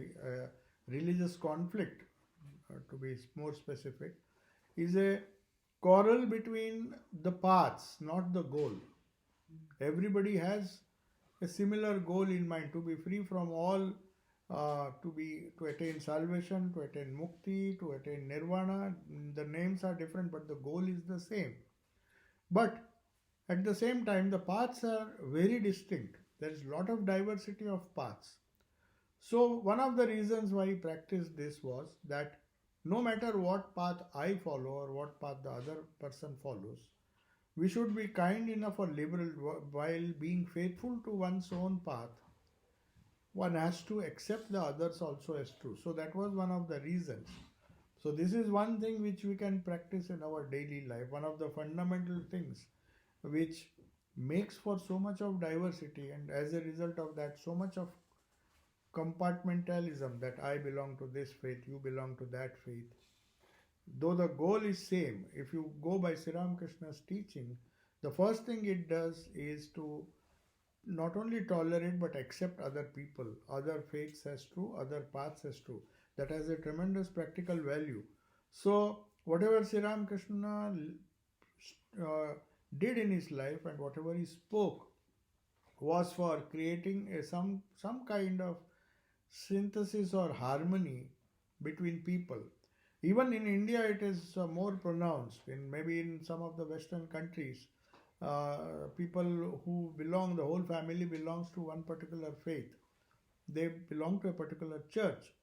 religious conflict, to be more specific, is a quarrel between the paths, not the goal. Everybody has a similar goal in mind, to be free from all, to attain salvation, to attain mukti, to attain nirvana. The names are different, but the goal is the same. But at the same time, the paths are very distinct. There is a lot of diversity of paths. So one of the reasons why he practiced this was that no matter what path I follow or what path the other person follows, we should be kind enough or liberal while being faithful to one's own path. One has to accept the others also as true. So that was one of the reasons. So this is one thing which we can practice in our daily life. One of the fundamental things which makes for so much of diversity, and as a result of that, so much of compartmentalism, that I belong to this faith, you belong to that faith. Though the goal is same, if you go by Sri Ramakrishna's teaching, the first thing it does is to not only tolerate but accept other people, other faiths as true, other paths as true. That has a tremendous practical value. So whatever Sri Ramakrishna did in his life and whatever he spoke was for creating some kind of synthesis or harmony between people. Even in India, it is more pronounced. Maybe in some of the Western countries, people who belong, the whole family belongs to one particular faith. They belong to a particular church.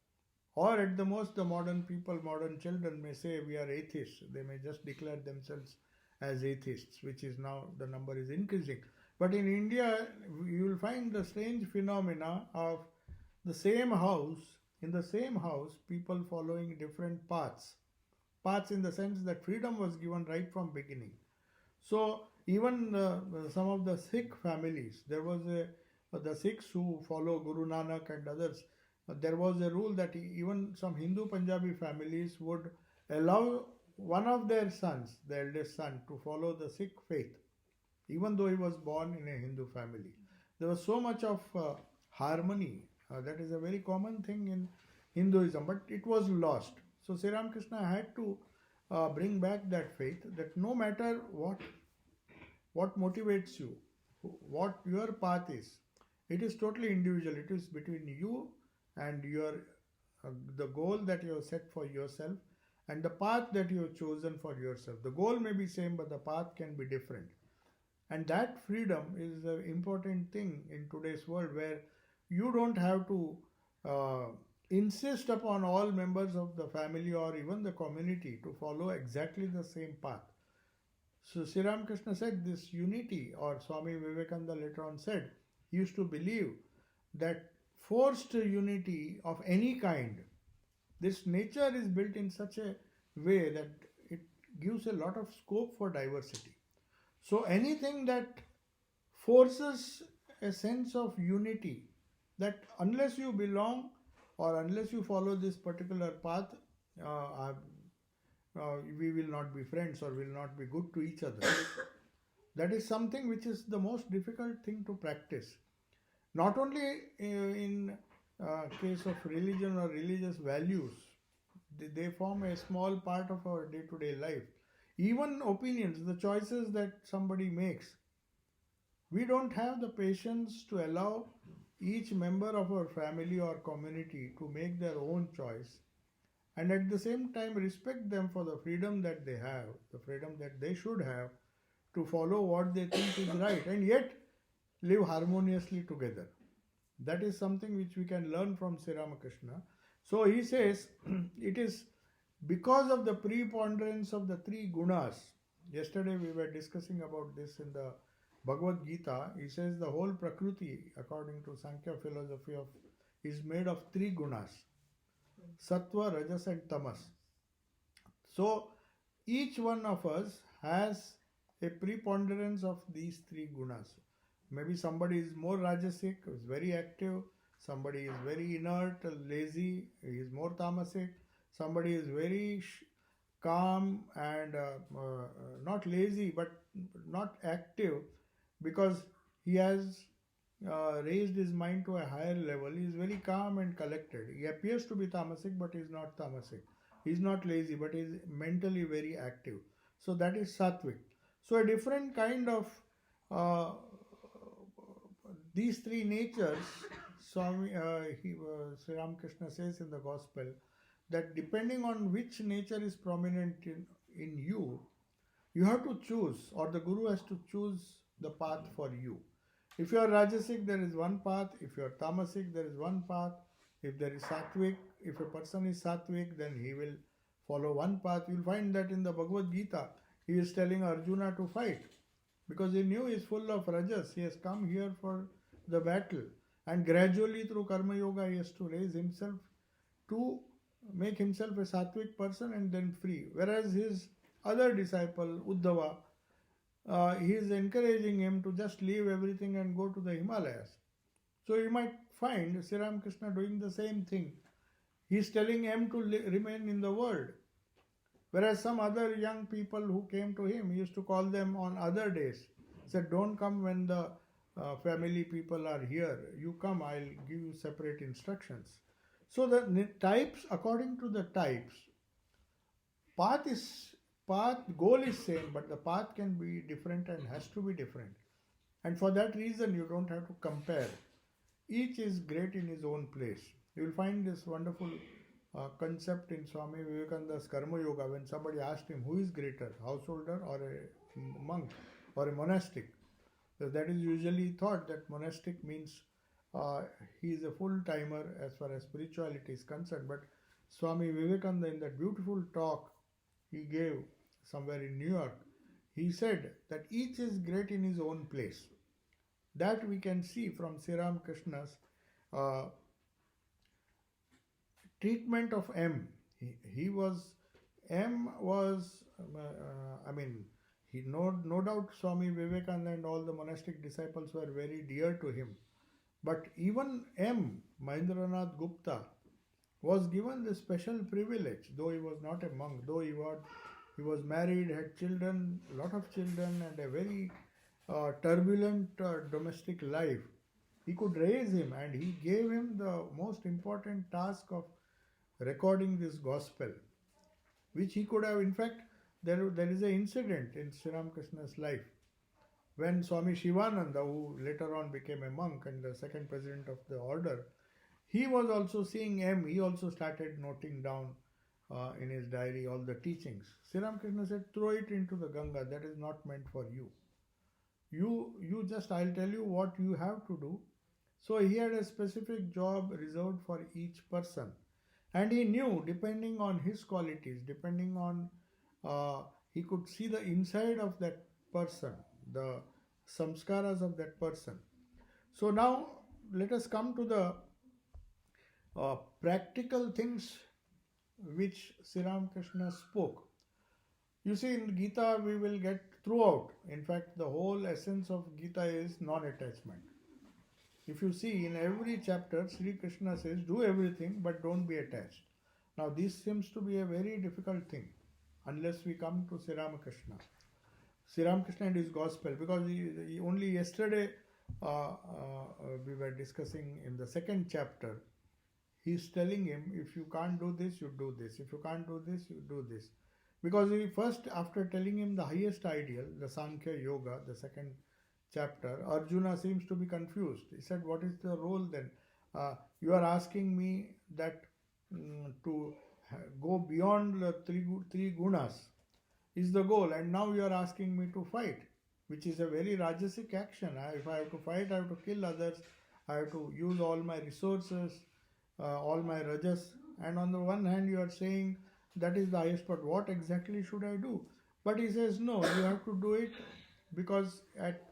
Or at the most, the modern people, modern children may say we are atheists. They may just declare themselves as atheists, which is now, the number is increasing. But in India, you will find the strange phenomena of the same house, in the same house, people following different paths. Paths in the sense that freedom was given right from beginning. So even some of the Sikh families, there was the Sikhs who follow Guru Nanak and others, there was a rule that even some Hindu Punjabi families would allow one of their sons, the eldest son, to follow the Sikh faith, even though he was born in a Hindu family. There was so much of harmony. That is a very common thing in Hinduism, but it was lost. So Sri Ramakrishna had to bring back that faith, that no matter what motivates you, what your path is, it is totally individual. It is between you and your the goal that you have set for yourself and the path that you have chosen for yourself. The goal may be same, but the path can be different. And that freedom is an important thing in today's world, where you don't have to insist upon all members of the family or even the community to follow exactly the same path. So Sri Ramakrishna said this unity, or Swami Vivekananda later on said, he used to believe that forced unity of any kind, this nature is built in such a way that it gives a lot of scope for diversity. So anything that forces a sense of unity, that unless you belong or unless you follow this particular path, we will not be friends or will not be good to each other. That is something which is the most difficult thing to practice. Not only in case of religion or religious values, they form a small part of our day-to-day life. Even opinions, the choices that somebody makes, we don't have the patience to allow each member of our family or community to make their own choice, and at the same time respect them for the freedom that they have, the freedom that they should have to follow what they think is right, and yet live harmoniously together. That is something which we can learn from Sri Ramakrishna. So he says it is because of the preponderance of the three gunas. Yesterday we were discussing about this in the Bhagavad Gita. He says the whole Prakriti, according to Sankhya philosophy, is made of three gunas: Sattva, Rajas and Tamas. So each one of us has a preponderance of these three gunas. Maybe somebody is more Rajasic, is very active, Somebody is very inert, lazy, he is more tamasic. Somebody is very calm and not lazy but not active, because he has raised his mind to a higher level. He is very calm and collected. He appears to be tamasic, but he is not tamasic. He is not lazy, but he is mentally very active. So that is sattvic. So a different kind of uh, these three natures, Sri Ramakrishna says in the Gospel that depending on which nature is prominent in you, you have to choose, or the Guru has to choose the path for you. If you are Rajasic, there is one path. If you are Tamasic, there is one path. If there is Sattvic, if a person is Sattvic, then he will follow one path. You will find that in the Bhagavad Gita, he is telling Arjuna to fight, because he knew he is full of Rajas. He has come here for the battle, and gradually through Karma Yoga, he has to raise himself to make himself a Sattvic person and then free. Whereas his other disciple, Uddhava, he is encouraging him to just leave everything and go to the Himalayas. So you might find Sri Ramakrishna doing the same thing. He is telling him to remain in the world. Whereas some other young people who came to him, he used to call them on other days. He said, don't come when the family people are here. You come, I'll give you separate instructions. So the types, according to the types, goal is same, but the path can be different and has to be different. And for that reason, you don't have to compare. Each is great in his own place. You will find this wonderful concept in Swami Vivekananda's Karma Yoga, when somebody asked him, who is greater, householder or a monk or a monastic? So that is usually thought that monastic means he is a full-timer as far as spirituality is concerned. But Swami Vivekananda, in that beautiful talk he gave somewhere in New York, he said that each is great in his own place. That we can see from Sri Ramakrishna's treatment of M. No doubt Swami Vivekananda and all the monastic disciples were very dear to him. But even M, Mahendranath Gupta, was given this special privilege, though he was not a monk, though he was married, had children, lot of children, and a very turbulent domestic life. He could raise him, and he gave him the most important task of recording this gospel, which he could have. In fact, there is an incident in Sri Ramakrishna's life when Swami Shivananda, who later on became a monk and the second president of the order, he was also seeing M. He also started noting down in his diary all the teachings. Sri Ramakrishna said, throw it into the Ganga. That is not meant for you. You just, I'll tell you what you have to do. So he had a specific job reserved for each person. And he knew, depending on his qualities, depending on, he could see the inside of that person, the samskaras of that person. So now let us come to the practical things which Sri Ramakrishna spoke. You see, in Gita we will get throughout. In fact, the whole essence of Gita is non-attachment. If you see, in every chapter, Sri Krishna says, do everything but don't be attached. Now, this seems to be a very difficult thing unless we come to Sri Ramakrishna. Sri Ramakrishna and his gospel, because he only yesterday we were discussing in the second chapter, he's telling him, if you can't do this, you do this. If you can't do this, you do this. Because he first, after telling him the highest ideal, the Sankhya Yoga, the second chapter, Arjuna seems to be confused. He said, what is the role then? You are asking me that to go beyond the three gunas is the goal, and now you are asking me to fight, which is a very Rajasic action. If I have to fight, I have to kill others, I have to use all my resources, all my rajas, and on the one hand you are saying that is the highest, but what exactly should I do? But he says, no, you have to do it because at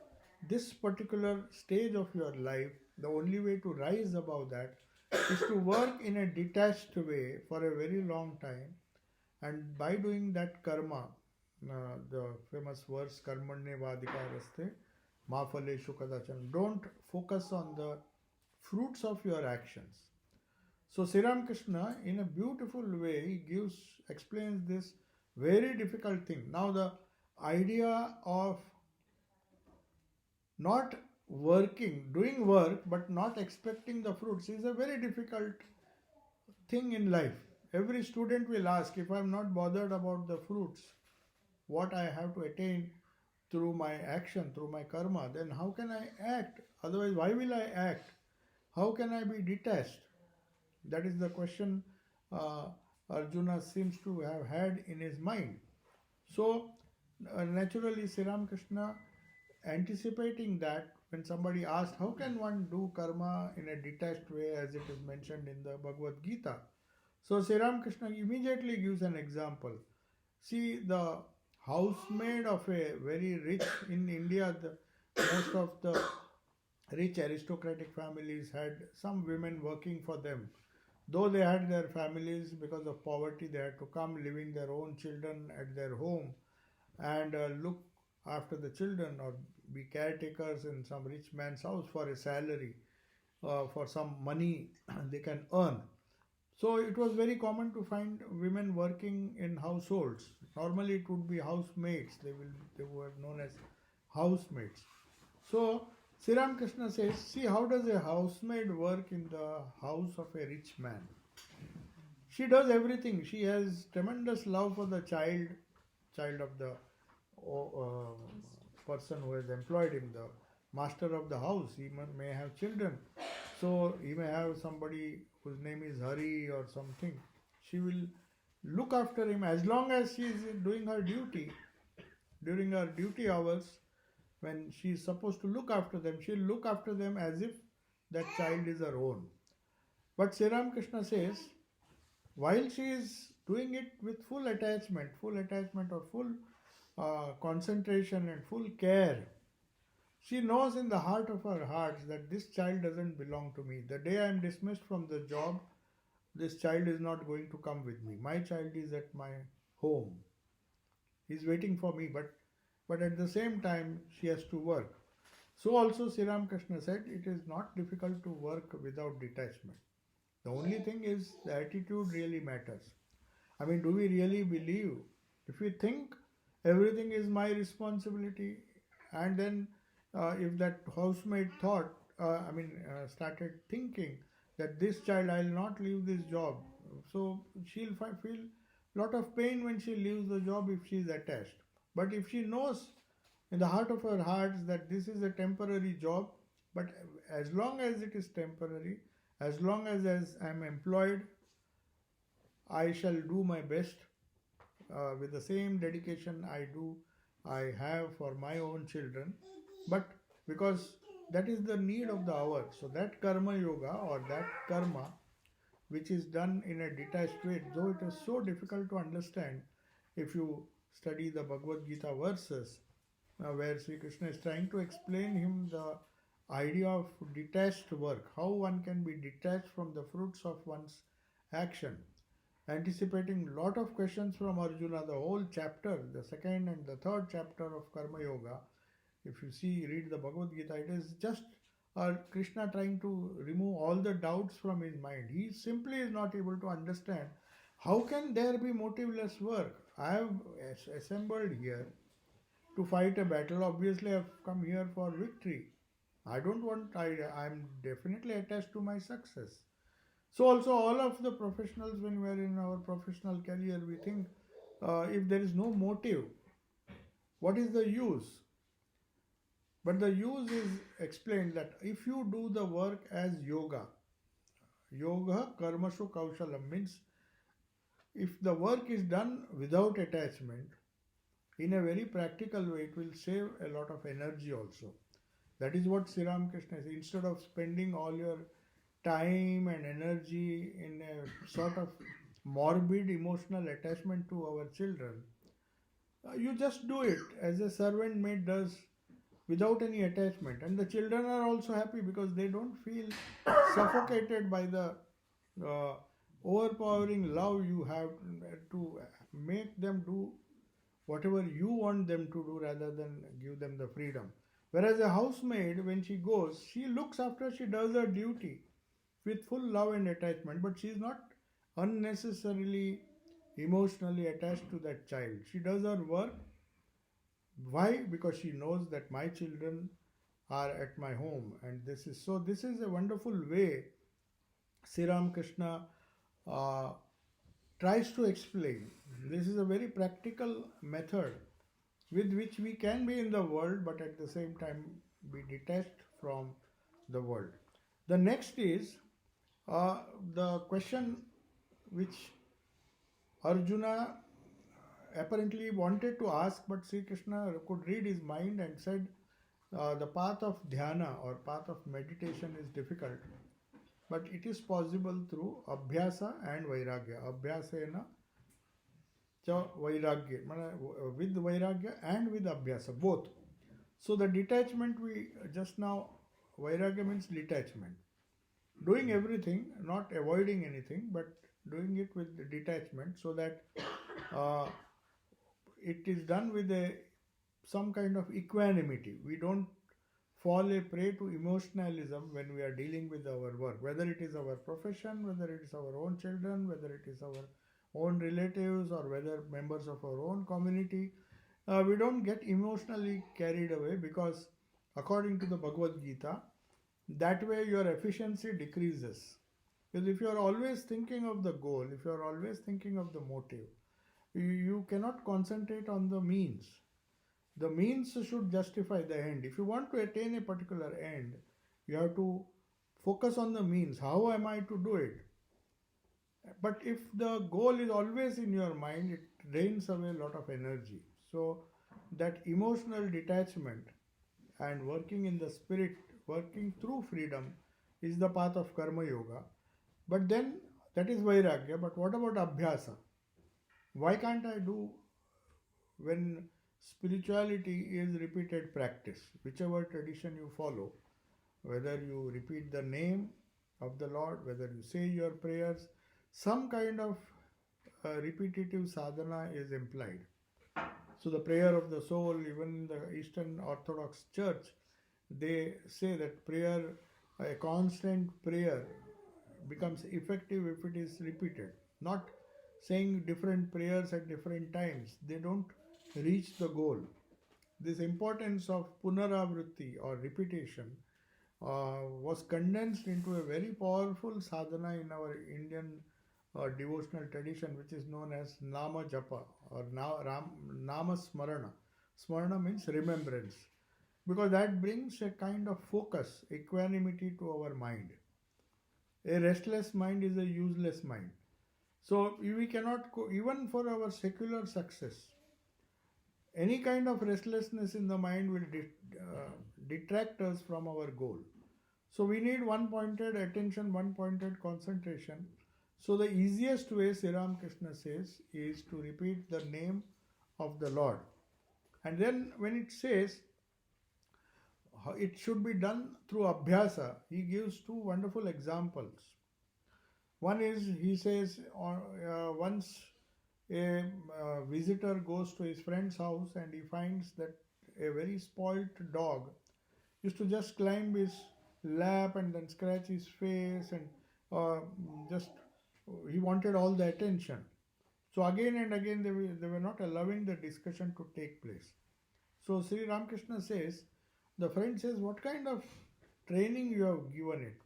this particular stage of your life, the only way to rise above that is to work in a detached way for a very long time, and by doing that karma, the famous verse karmanye vadikaraste ma phaleshu kadachan, don't focus on the fruits of your actions. So Sri Ramakrishna, in a beautiful way, he explains this very difficult thing. Now the idea of not doing work but not expecting the fruits is a very difficult thing in life. Every student will ask, if I am not bothered about the fruits, what I have to attain through my action, through my karma, then how can I act? Otherwise, why will I act? How can I be detached? That is the question Arjuna seems to have had in his mind. So, naturally, Sri Ramakrishna, anticipating that, when somebody asked, how can one do karma in a detached way, as it is mentioned in the Bhagavad Gita? So, Sri Ramakrishna immediately gives an example. See, the housemaid of a very rich, in India, most of the rich aristocratic families had some women working for them. Though they had their families, because of poverty, they had to come leaving their own children at their home and look after the children or be caretakers in some rich man's house for a salary, for some money they can earn. So it was very common to find women working in households. Normally it would be housemaids. They were known as housemaids. So Sri Ramakrishna says, see, how does a housemaid work in the house of a rich man? She does everything. She has tremendous love for the child of the person who has employed him, the master of the house. He may have children. So he may have somebody whose name is Hari or something. She will look after him as long as she is doing her duty. During her duty hours, when she is supposed to look after them, she will look after them as if that child is her own. But Sri Ramakrishna says, while she is doing it with full attachment or full concentration and full care, she knows in the heart of her heart that this child doesn't belong to me. The day I am dismissed from the job, this child is not going to come with me. My child is at my home. He is waiting for me, but at the same time, she has to work. So also Sri Ramakrishna said, it is not difficult to work without detachment. The only thing is the attitude really matters. I mean, do we really believe? If we think everything is my responsibility, and then if that housemaid started thinking that this child, I will not leave this job, so she'll feel lot of pain when she leaves the job if she is attached. But if she knows in the heart of her hearts that this is a temporary job, but as long as it is temporary, as long as I am employed, I shall do my best with the same dedication I have for my own children. But because that is the need of the hour, so that karma yoga or that karma which is done in a detached way, though it is so difficult to understand if you study the Bhagavad Gita verses, where Sri Krishna is trying to explain him the idea of detached work, how one can be detached from the fruits of one's action. Anticipating lot of questions from Arjuna, the whole chapter, the second and the third chapter of Karma Yoga, if you read the Bhagavad Gita, it is just Krishna trying to remove all the doubts from his mind. He simply is not able to understand how can there be motiveless work. I have assembled here to fight a battle. Obviously, I have come here for victory. I am definitely attached to my success. So also all of the professionals, when we are in our professional career, we think if there is no motive, what is the use? But the use is explained that if you do the work as yoga karmashu kaushalam, means if the work is done without attachment, in a very practical way, it will save a lot of energy also. That is what Sri Ramakrishna says. Instead of spending all your time and energy in a sort of morbid emotional attachment to our children, you just do it as a servant maid does, without any attachment. And the children are also happy because they don't feel suffocated by the overpowering love you have to make them do whatever you want them to do rather than give them the freedom. Whereas a housemaid, when she goes, she looks after, she does her duty with full love and attachment, but she is not unnecessarily emotionally attached to that child. She does her work. Why? Because she knows that my children are at my home, and this is so. This is a wonderful way Sri Ramakrishna uh, tries to explain. This is a very practical method with which we can be in the world, but at the same time be detached from the world. The next is the question which Arjuna apparently wanted to ask, but Sri Krishna could read his mind and said, the path of dhyana or path of meditation is difficult, but it is possible through abhyasa and vairagya. Abhyasena cha vairagya, with vairagya and with abhyasa, both. So the detachment we just now, vairagya means detachment. Doing everything, not avoiding anything, but doing it with detachment, so that uh, it is done with some kind of equanimity. We don't fall a prey to emotionalism when we are dealing with our work, whether it is our profession, whether it is our own children, whether it is our own relatives, or whether members of our own community. We don't get emotionally carried away, because according to the Bhagavad Gita, that way your efficiency decreases. Because if you are always thinking of the goal, if you are always thinking of the motive, you cannot concentrate on the means. The means should justify the end. If you want to attain a particular end, you have to focus on the means. How am I to do it? But if the goal is always in your mind, it drains away a lot of energy. So that emotional detachment and working in the spirit, working through freedom, is the path of karma yoga. But then that is vairagya. But what about abhyasa? Why can't I do, when spirituality is repeated practice, whichever tradition you follow, whether you repeat the name of the Lord, whether you say your prayers, some kind of repetitive sadhana is implied. So the prayer of the soul, even in the Eastern Orthodox Church, they say that prayer, a constant prayer, becomes effective if it is repeated. Not saying different prayers at different times, they don't reach the goal. This importance of punaravritti or repetition was condensed into a very powerful sadhana in our Indian devotional tradition, which is known as Nama Japa or Nama Smarana. Smarana means remembrance, because that brings a kind of focus, equanimity to our mind. A restless mind is a useless mind. So we cannot, even for our secular success, any kind of restlessness in the mind will detract us from our goal. So we need one-pointed attention, one-pointed concentration. So the easiest way, Sri Ramakrishna says, is to repeat the name of the Lord. And then when it says it should be done through abhyasa, he gives two wonderful examples. One is, he says, once a visitor goes to his friend's house and he finds that a very spoilt dog used to just climb his lap and then scratch his face, and just he wanted all the attention. So again and again they were not allowing the discussion to take place. So Sri Ramakrishna says, the friend says, what kind of training you have given it?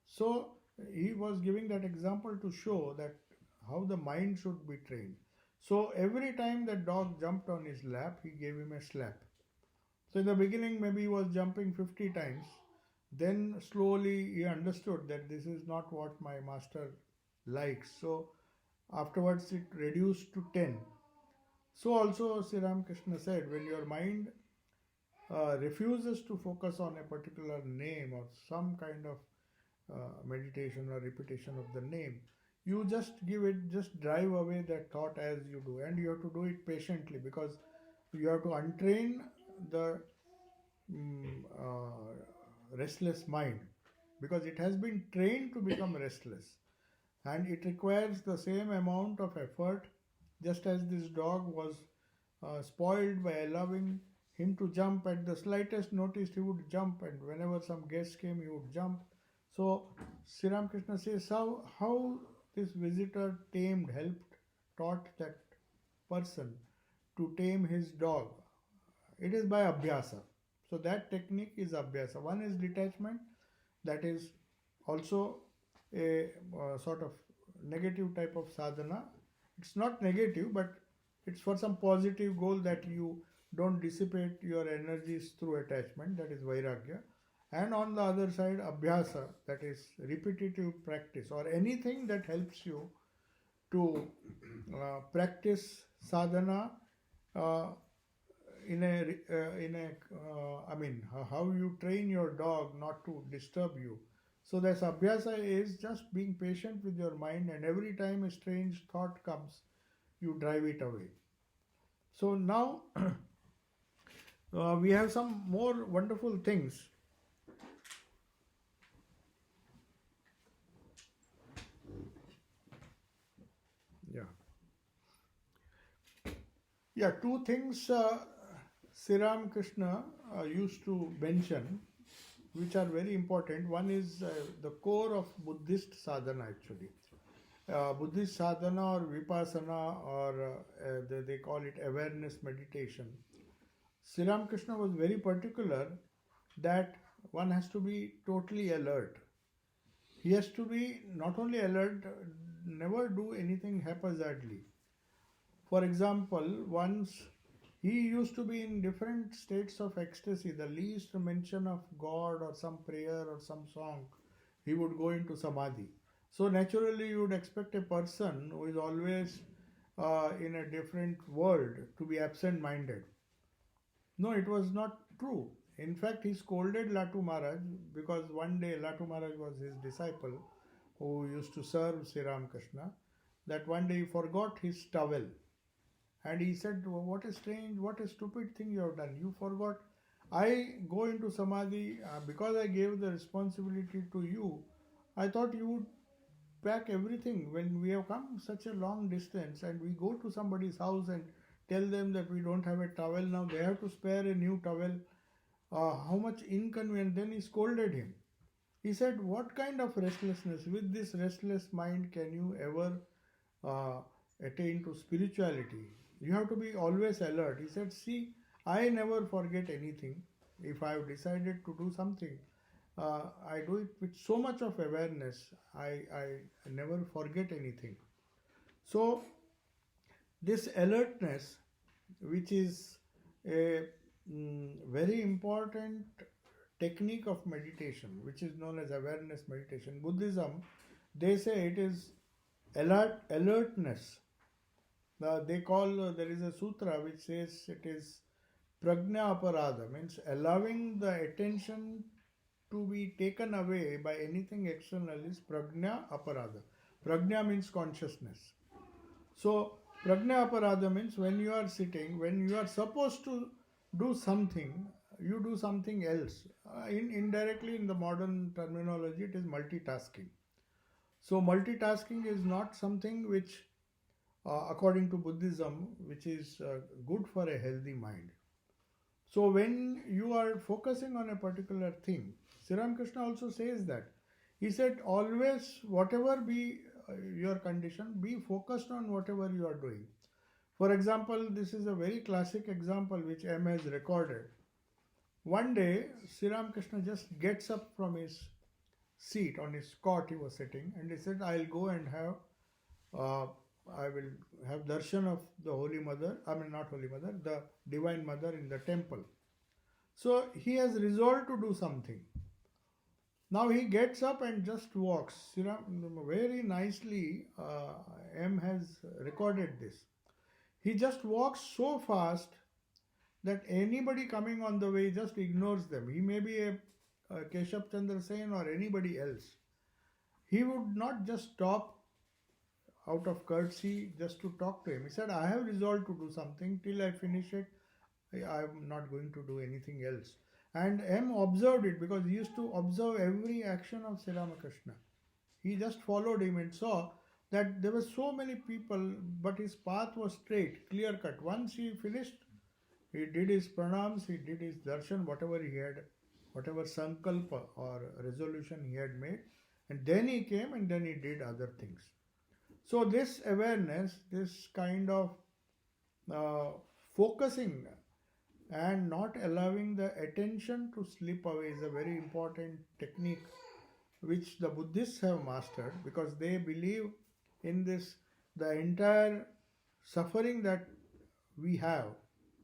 So he was giving that example to show that how the mind should be trained. So every time that dog jumped on his lap, he gave him a slap. So in the beginning, maybe he was jumping 50 times. Then slowly he understood that this is not what my master likes. So afterwards it reduced to 10. So also Sri Ramakrishna said, when your mind refuses to focus on a particular name or some kind of meditation or repetition of the name, you just drive away that thought as you do, and you have to do it patiently, because you have to untrain the restless mind, because it has been trained to become restless, and it requires the same amount of effort, just as this dog was spoiled by allowing him to jump. At the slightest notice, he would jump, and whenever some guests came, he would jump. So Sri Ramakrishna says how this visitor taught that person to tame his dog. It is by abhyasa. So that technique is abhyasa. One is detachment, that is also a sort of negative type of sadhana. It's not negative, but it's for some positive goal, that you don't dissipate your energies through attachment, that is vairagya. And on the other side, abhyasa, that is repetitive practice, or anything that helps you to practice sadhana how you train your dog not to disturb you. So this abhyasa is just being patient with your mind, and every time a strange thought comes, you drive it away. So now we have some more wonderful things. Yeah, two things Sri Ramakrishna used to mention, which are very important. One is the core of Buddhist sadhana, actually. Buddhist sadhana or vipassana, or they call it awareness meditation. Sri Ramakrishna was very particular that one has to be totally alert. He has to be not only alert, never do anything haphazardly. For example, once he used to be in different states of ecstasy, the least mention of God or some prayer or some song, he would go into samadhi. So naturally you would expect a person who is always in a different world to be absent-minded. No, it was not true. In fact, he scolded Latu Maharaj, because one day Latu Maharaj was his disciple who used to serve Sri Ramakrishna, that one day he forgot his towel. And he said, what a strange, what a stupid thing you have done. You forgot. I go into samadhi because I gave the responsibility to you. I thought you would pack everything. When we have come such a long distance and we go to somebody's house and tell them that we don't have a towel now, they have to spare a new towel. How much inconvenience. Then he scolded him. He said, what kind of restlessness? With this restless mind, can you ever attain to spirituality? You have to be always alert. He said, see, I never forget anything. If I have decided to do something, I do it with so much of awareness. I never forget anything. So this alertness, which is a very important technique of meditation, which is known as awareness meditation. Buddhism, they say it is alertness. They call, there is a sutra which says it is prajna aparadha, means allowing the attention to be taken away by anything external is prajna aparadha. Prajna means consciousness. So prajna aparadha means when you are sitting, when you are supposed to do something, you do something else. Indirectly, in the modern terminology, it is multitasking. So multitasking is not something which according to Buddhism, which is good for a healthy mind. So when you are focusing on a particular thing, Sri Ramakrishna also says that. He said, always, whatever be your condition, be focused on whatever you are doing. For example, this is a very classic example which M has recorded. One day, Sri Ramakrishna just gets up from his seat, on his cot he was sitting, and he said, I'll go and I will have darshan of the Holy Mother, not Holy Mother, the Divine Mother in the temple. So he has resolved to do something. Now he gets up and just walks. Very nicely, M has recorded this. He just walks so fast that anybody coming on the way just ignores them. He may be a Keshav Chandra Sen or anybody else. He would not just stop out of courtesy just to talk to him. He said, I have resolved to do something. Till I finish it, I am not going to do anything else. And M observed it, because he used to observe every action of Sri Ramakrishna. He just followed him and saw that there were so many people, but his path was straight, clear cut. Once he finished He did his pranams, he did his darshan, whatever he had, whatever sankalpa or resolution he had made, and then he came and then he did other things. So this awareness, this kind of focusing and not allowing the attention to slip away is a very important technique which the Buddhists have mastered, because they believe in this, the entire suffering that we have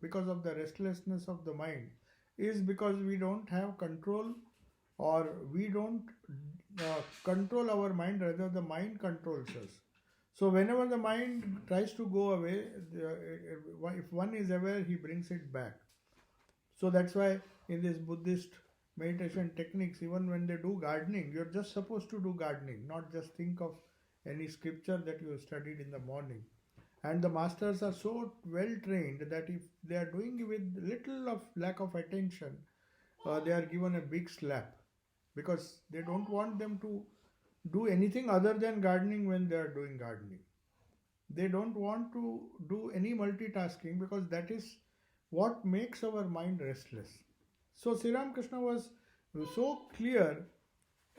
because of the restlessness of the mind is because we don't have control, or we don't control our mind, rather the mind controls us. So whenever the mind tries to go away, if one is aware, he brings it back. So that's why in this Buddhist meditation techniques, even when they do gardening, you're just supposed to do gardening, not just think of any scripture that you studied in the morning. And the masters are so well trained that if they are doing with little of lack of attention, they are given a big slap, because they don't want them to do anything other than gardening when they are doing gardening. They don't want to do any multitasking, because that is what makes our mind restless. So Sri Ramakrishna was so clear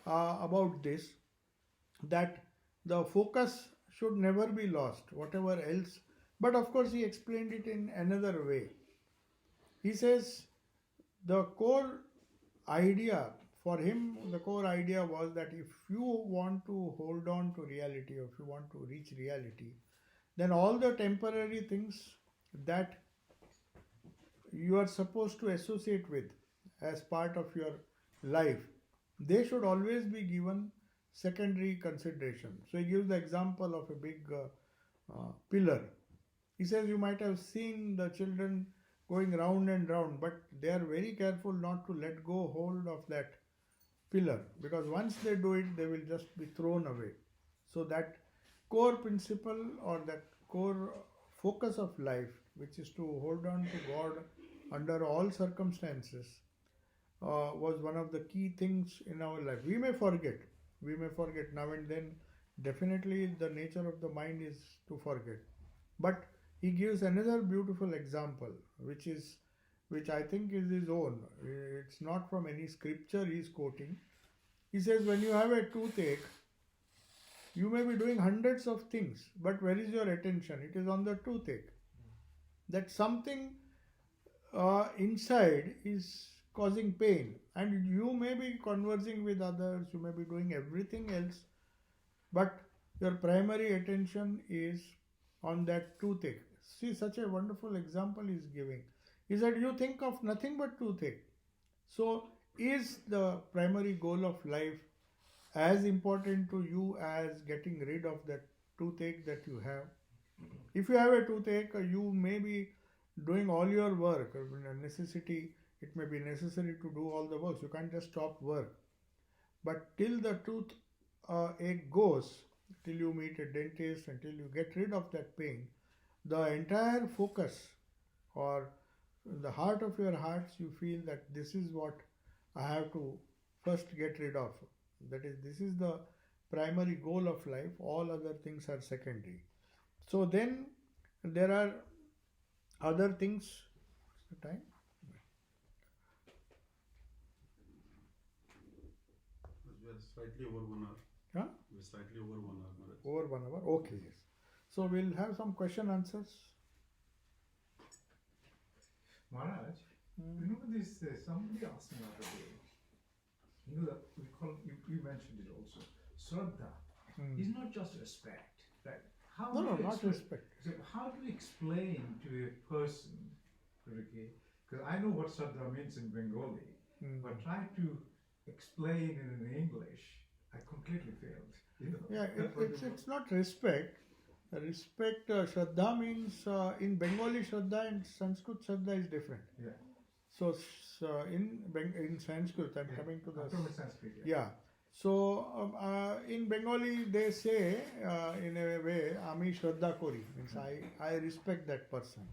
about this, that the focus should never be lost, whatever else. But of course he explained it in another way. He says the core idea, for him the core idea was that if you want to hold on to reality, or if you want to reach reality, then all the temporary things that you are supposed to associate with as part of your life, they should always be given secondary consideration. So he gives the example of a big pillar. He says you might have seen the children going round and round, but they are very careful not to let go hold of that pillar, because once they do it, they will just be thrown away. So that core principle, or that core focus of life, which is to hold on to God under all circumstances, was one of the key things in our life. We may forget now and then. Definitely the nature of the mind is to forget. But he gives another beautiful example, which I think is his own. It's not from any scripture he is quoting. He says, when you have a toothache, you may be doing hundreds of things, but where is your attention? It is on the toothache. That something inside is causing pain, and you may be conversing with others, you may be doing everything else, but your primary attention is on that toothache. See, such a wonderful example he is giving. He said, you think of nothing but toothache. So is the primary goal of life as important to you as getting rid of that toothache that you have? If you have a toothache, you may be doing all your work. It may be necessary to do all the work. You can't just stop work. But till the toothache goes, till you meet a dentist, until you get rid of that pain, the entire focus, or the heart of your hearts, you feel that this is what I have to first get rid of. That is, this is the primary goal of life. All other things are secondary. So then there are other things. What's the time? We are slightly over 1 hour. Huh? We are slightly over 1 hour. Maharaj. Over 1 hour? Okay, yes. So we'll have some question answers. Maharaj, you know this, somebody asked me the other day, you know, you mentioned it also, Shraddha is not just respect, right? How No, do you not respect. So how do you explain to a person, okay, because I know what Shraddha means in Bengali, but try to explain it in English, I completely failed. You know? Yeah, it's not respect. Respect, Shraddha means, in Bengali Shraddha and Sanskrit Shraddha is different. Yeah. So in Sanskrit, I'm coming to the... From Sanskrit, Yeah. So in Bengali they say, in a way, Ami Shraddha Kori, means I respect that person.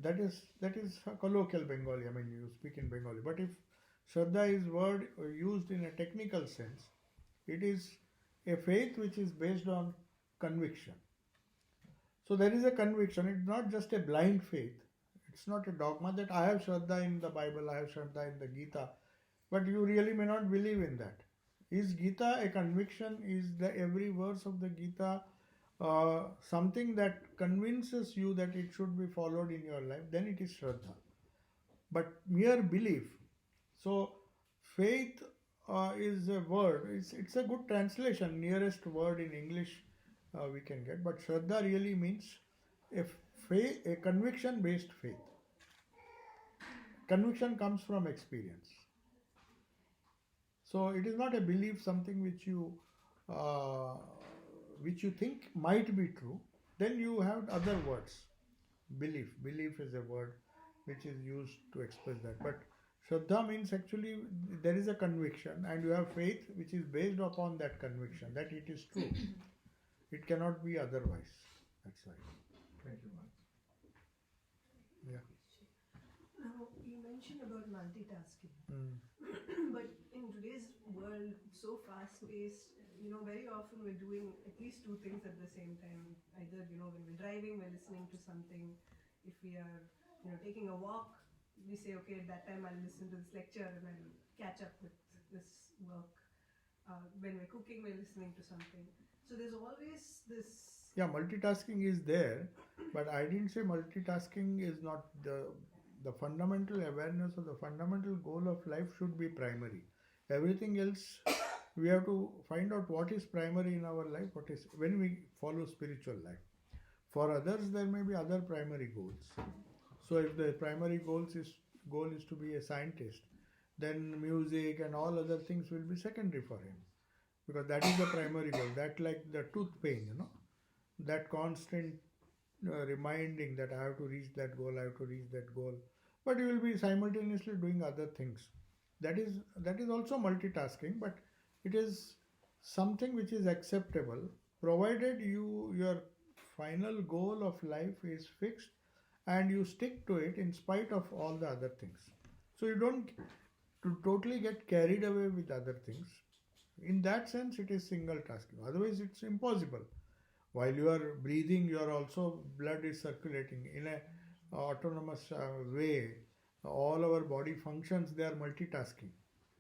That is colloquial Bengali. I mean, you speak in Bengali. But if Shraddha is word used in a technical sense, it is a faith which is based on conviction. So there is a conviction. It's not just a blind faith. It's not a dogma that I have Shraddha in the Bible, I have Shraddha in the Gita, but you really may not believe in that. Is Gita a conviction? Is the every verse of the Gita something that convinces you that it should be followed in your life? Then it is Shraddha. But mere belief. So faith is a word. It's a good translation, nearest word in English we can get. But Shraddha really means a conviction-based faith. Conviction comes from experience. So it is not a belief, something which you think might be true. Then you have other words. Belief is a word which is used to express that. But Shraddha means actually there is a conviction, and you have faith which is based upon that conviction that it is true. It cannot be otherwise. That's right. Thank you, Mark. Yeah. Now, you mentioned about multitasking. But in today's world, so fast-paced, very often we're doing at least two things at the same time. Either, when we're driving, we're listening to something. If we are, taking a walk, we say, okay, at that time I'll listen to this lecture and I'll catch up with this work. When we're cooking, we're listening to something. So there's always this... Yeah, multitasking is there, but I didn't say multitasking is not the fundamental awareness or the fundamental goal of life should be primary. Everything else, we have to find out what is primary in our life, what is when we follow spiritual life. For others, there may be other primary goals. So if the primary goal is to be a scientist, then music and all other things will be secondary for him, because that is the primary goal. That like the tooth pain, that constant reminding that I have to reach that goal, I have to reach that goal. But you will be simultaneously doing other things. That is also multitasking, but it is something which is acceptable, provided your final goal of life is fixed and you stick to it in spite of all the other things. So you don't totally get carried away with other things. In that sense, it is single tasking. Otherwise, it's impossible. While you are breathing, blood is circulating in an autonomous way. All our body functions, they are multitasking.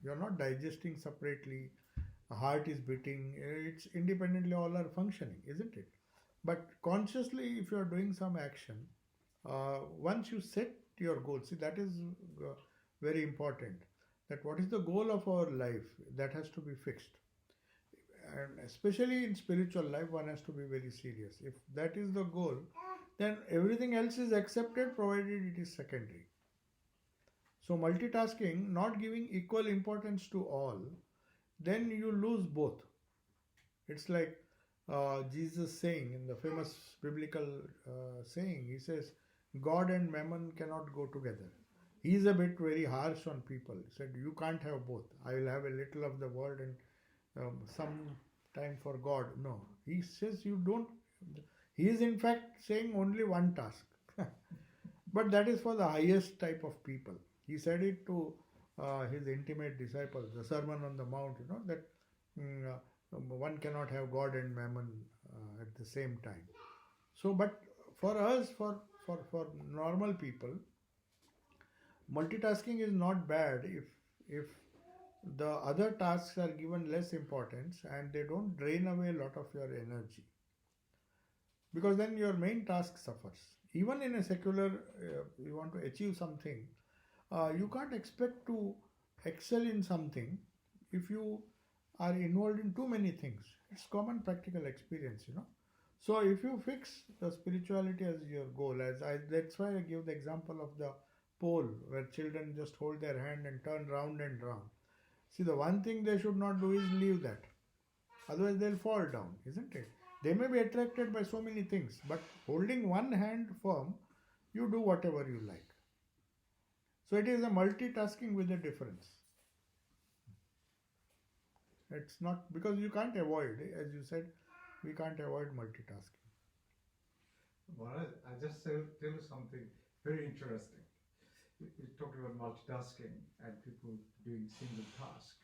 You are not digesting separately. Heart is beating. It's independently all are functioning, isn't it? But consciously, if you are doing some action, once you set your goal, see, that is very important. That what is the goal of our life, that has to be fixed. And especially in spiritual life, one has to be very serious. If that is the goal, then everything else is accepted, provided it is secondary. So multitasking, not giving equal importance to all, then you lose both. It's like Jesus saying in the famous biblical saying, he says, God and mammon cannot go together. He is a bit very harsh on people. He said, you can't have both. I will have a little of the world and some time for God. No. He says you don't. He is in fact saying only one task. But that is for the highest type of people. He said it to his intimate disciples, the Sermon on the Mount, that one cannot have God and mammon at the same time. So, but for us, for normal people, multitasking is not bad if the other tasks are given less importance and they don't drain away a lot of your energy. Because then your main task suffers. Even in a secular, you want to achieve something, you can't expect to excel in something if you are involved in too many things. It's common practical experience, So if you fix the spirituality as your goal, that's why I give the example of the pole where children just hold their hand and turn round and round. See, the one thing they should not do is leave that. Otherwise they'll fall down, isn't it? They may be attracted by so many things, but holding one hand firm, you do whatever you like. So it is a multitasking with a difference. It's not, because you can't avoid, as you said, we can't avoid multitasking. Well, I just tell you something very interesting. You talked about multitasking and people doing single task.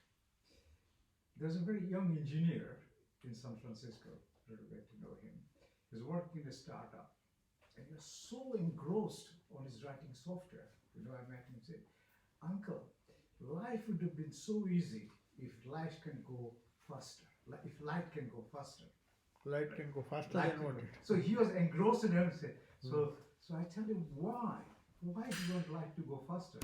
There's a very young engineer in San Francisco, a little bit to know him. He's working in a startup and he was so engrossed on his writing software. You know, I met him and said, "Uncle, life would have been so easy if light can go faster. If light can go faster." Light can go faster Light than can what? go- So he was engrossed in everything. So I tell him, why? Why do you want light to go faster?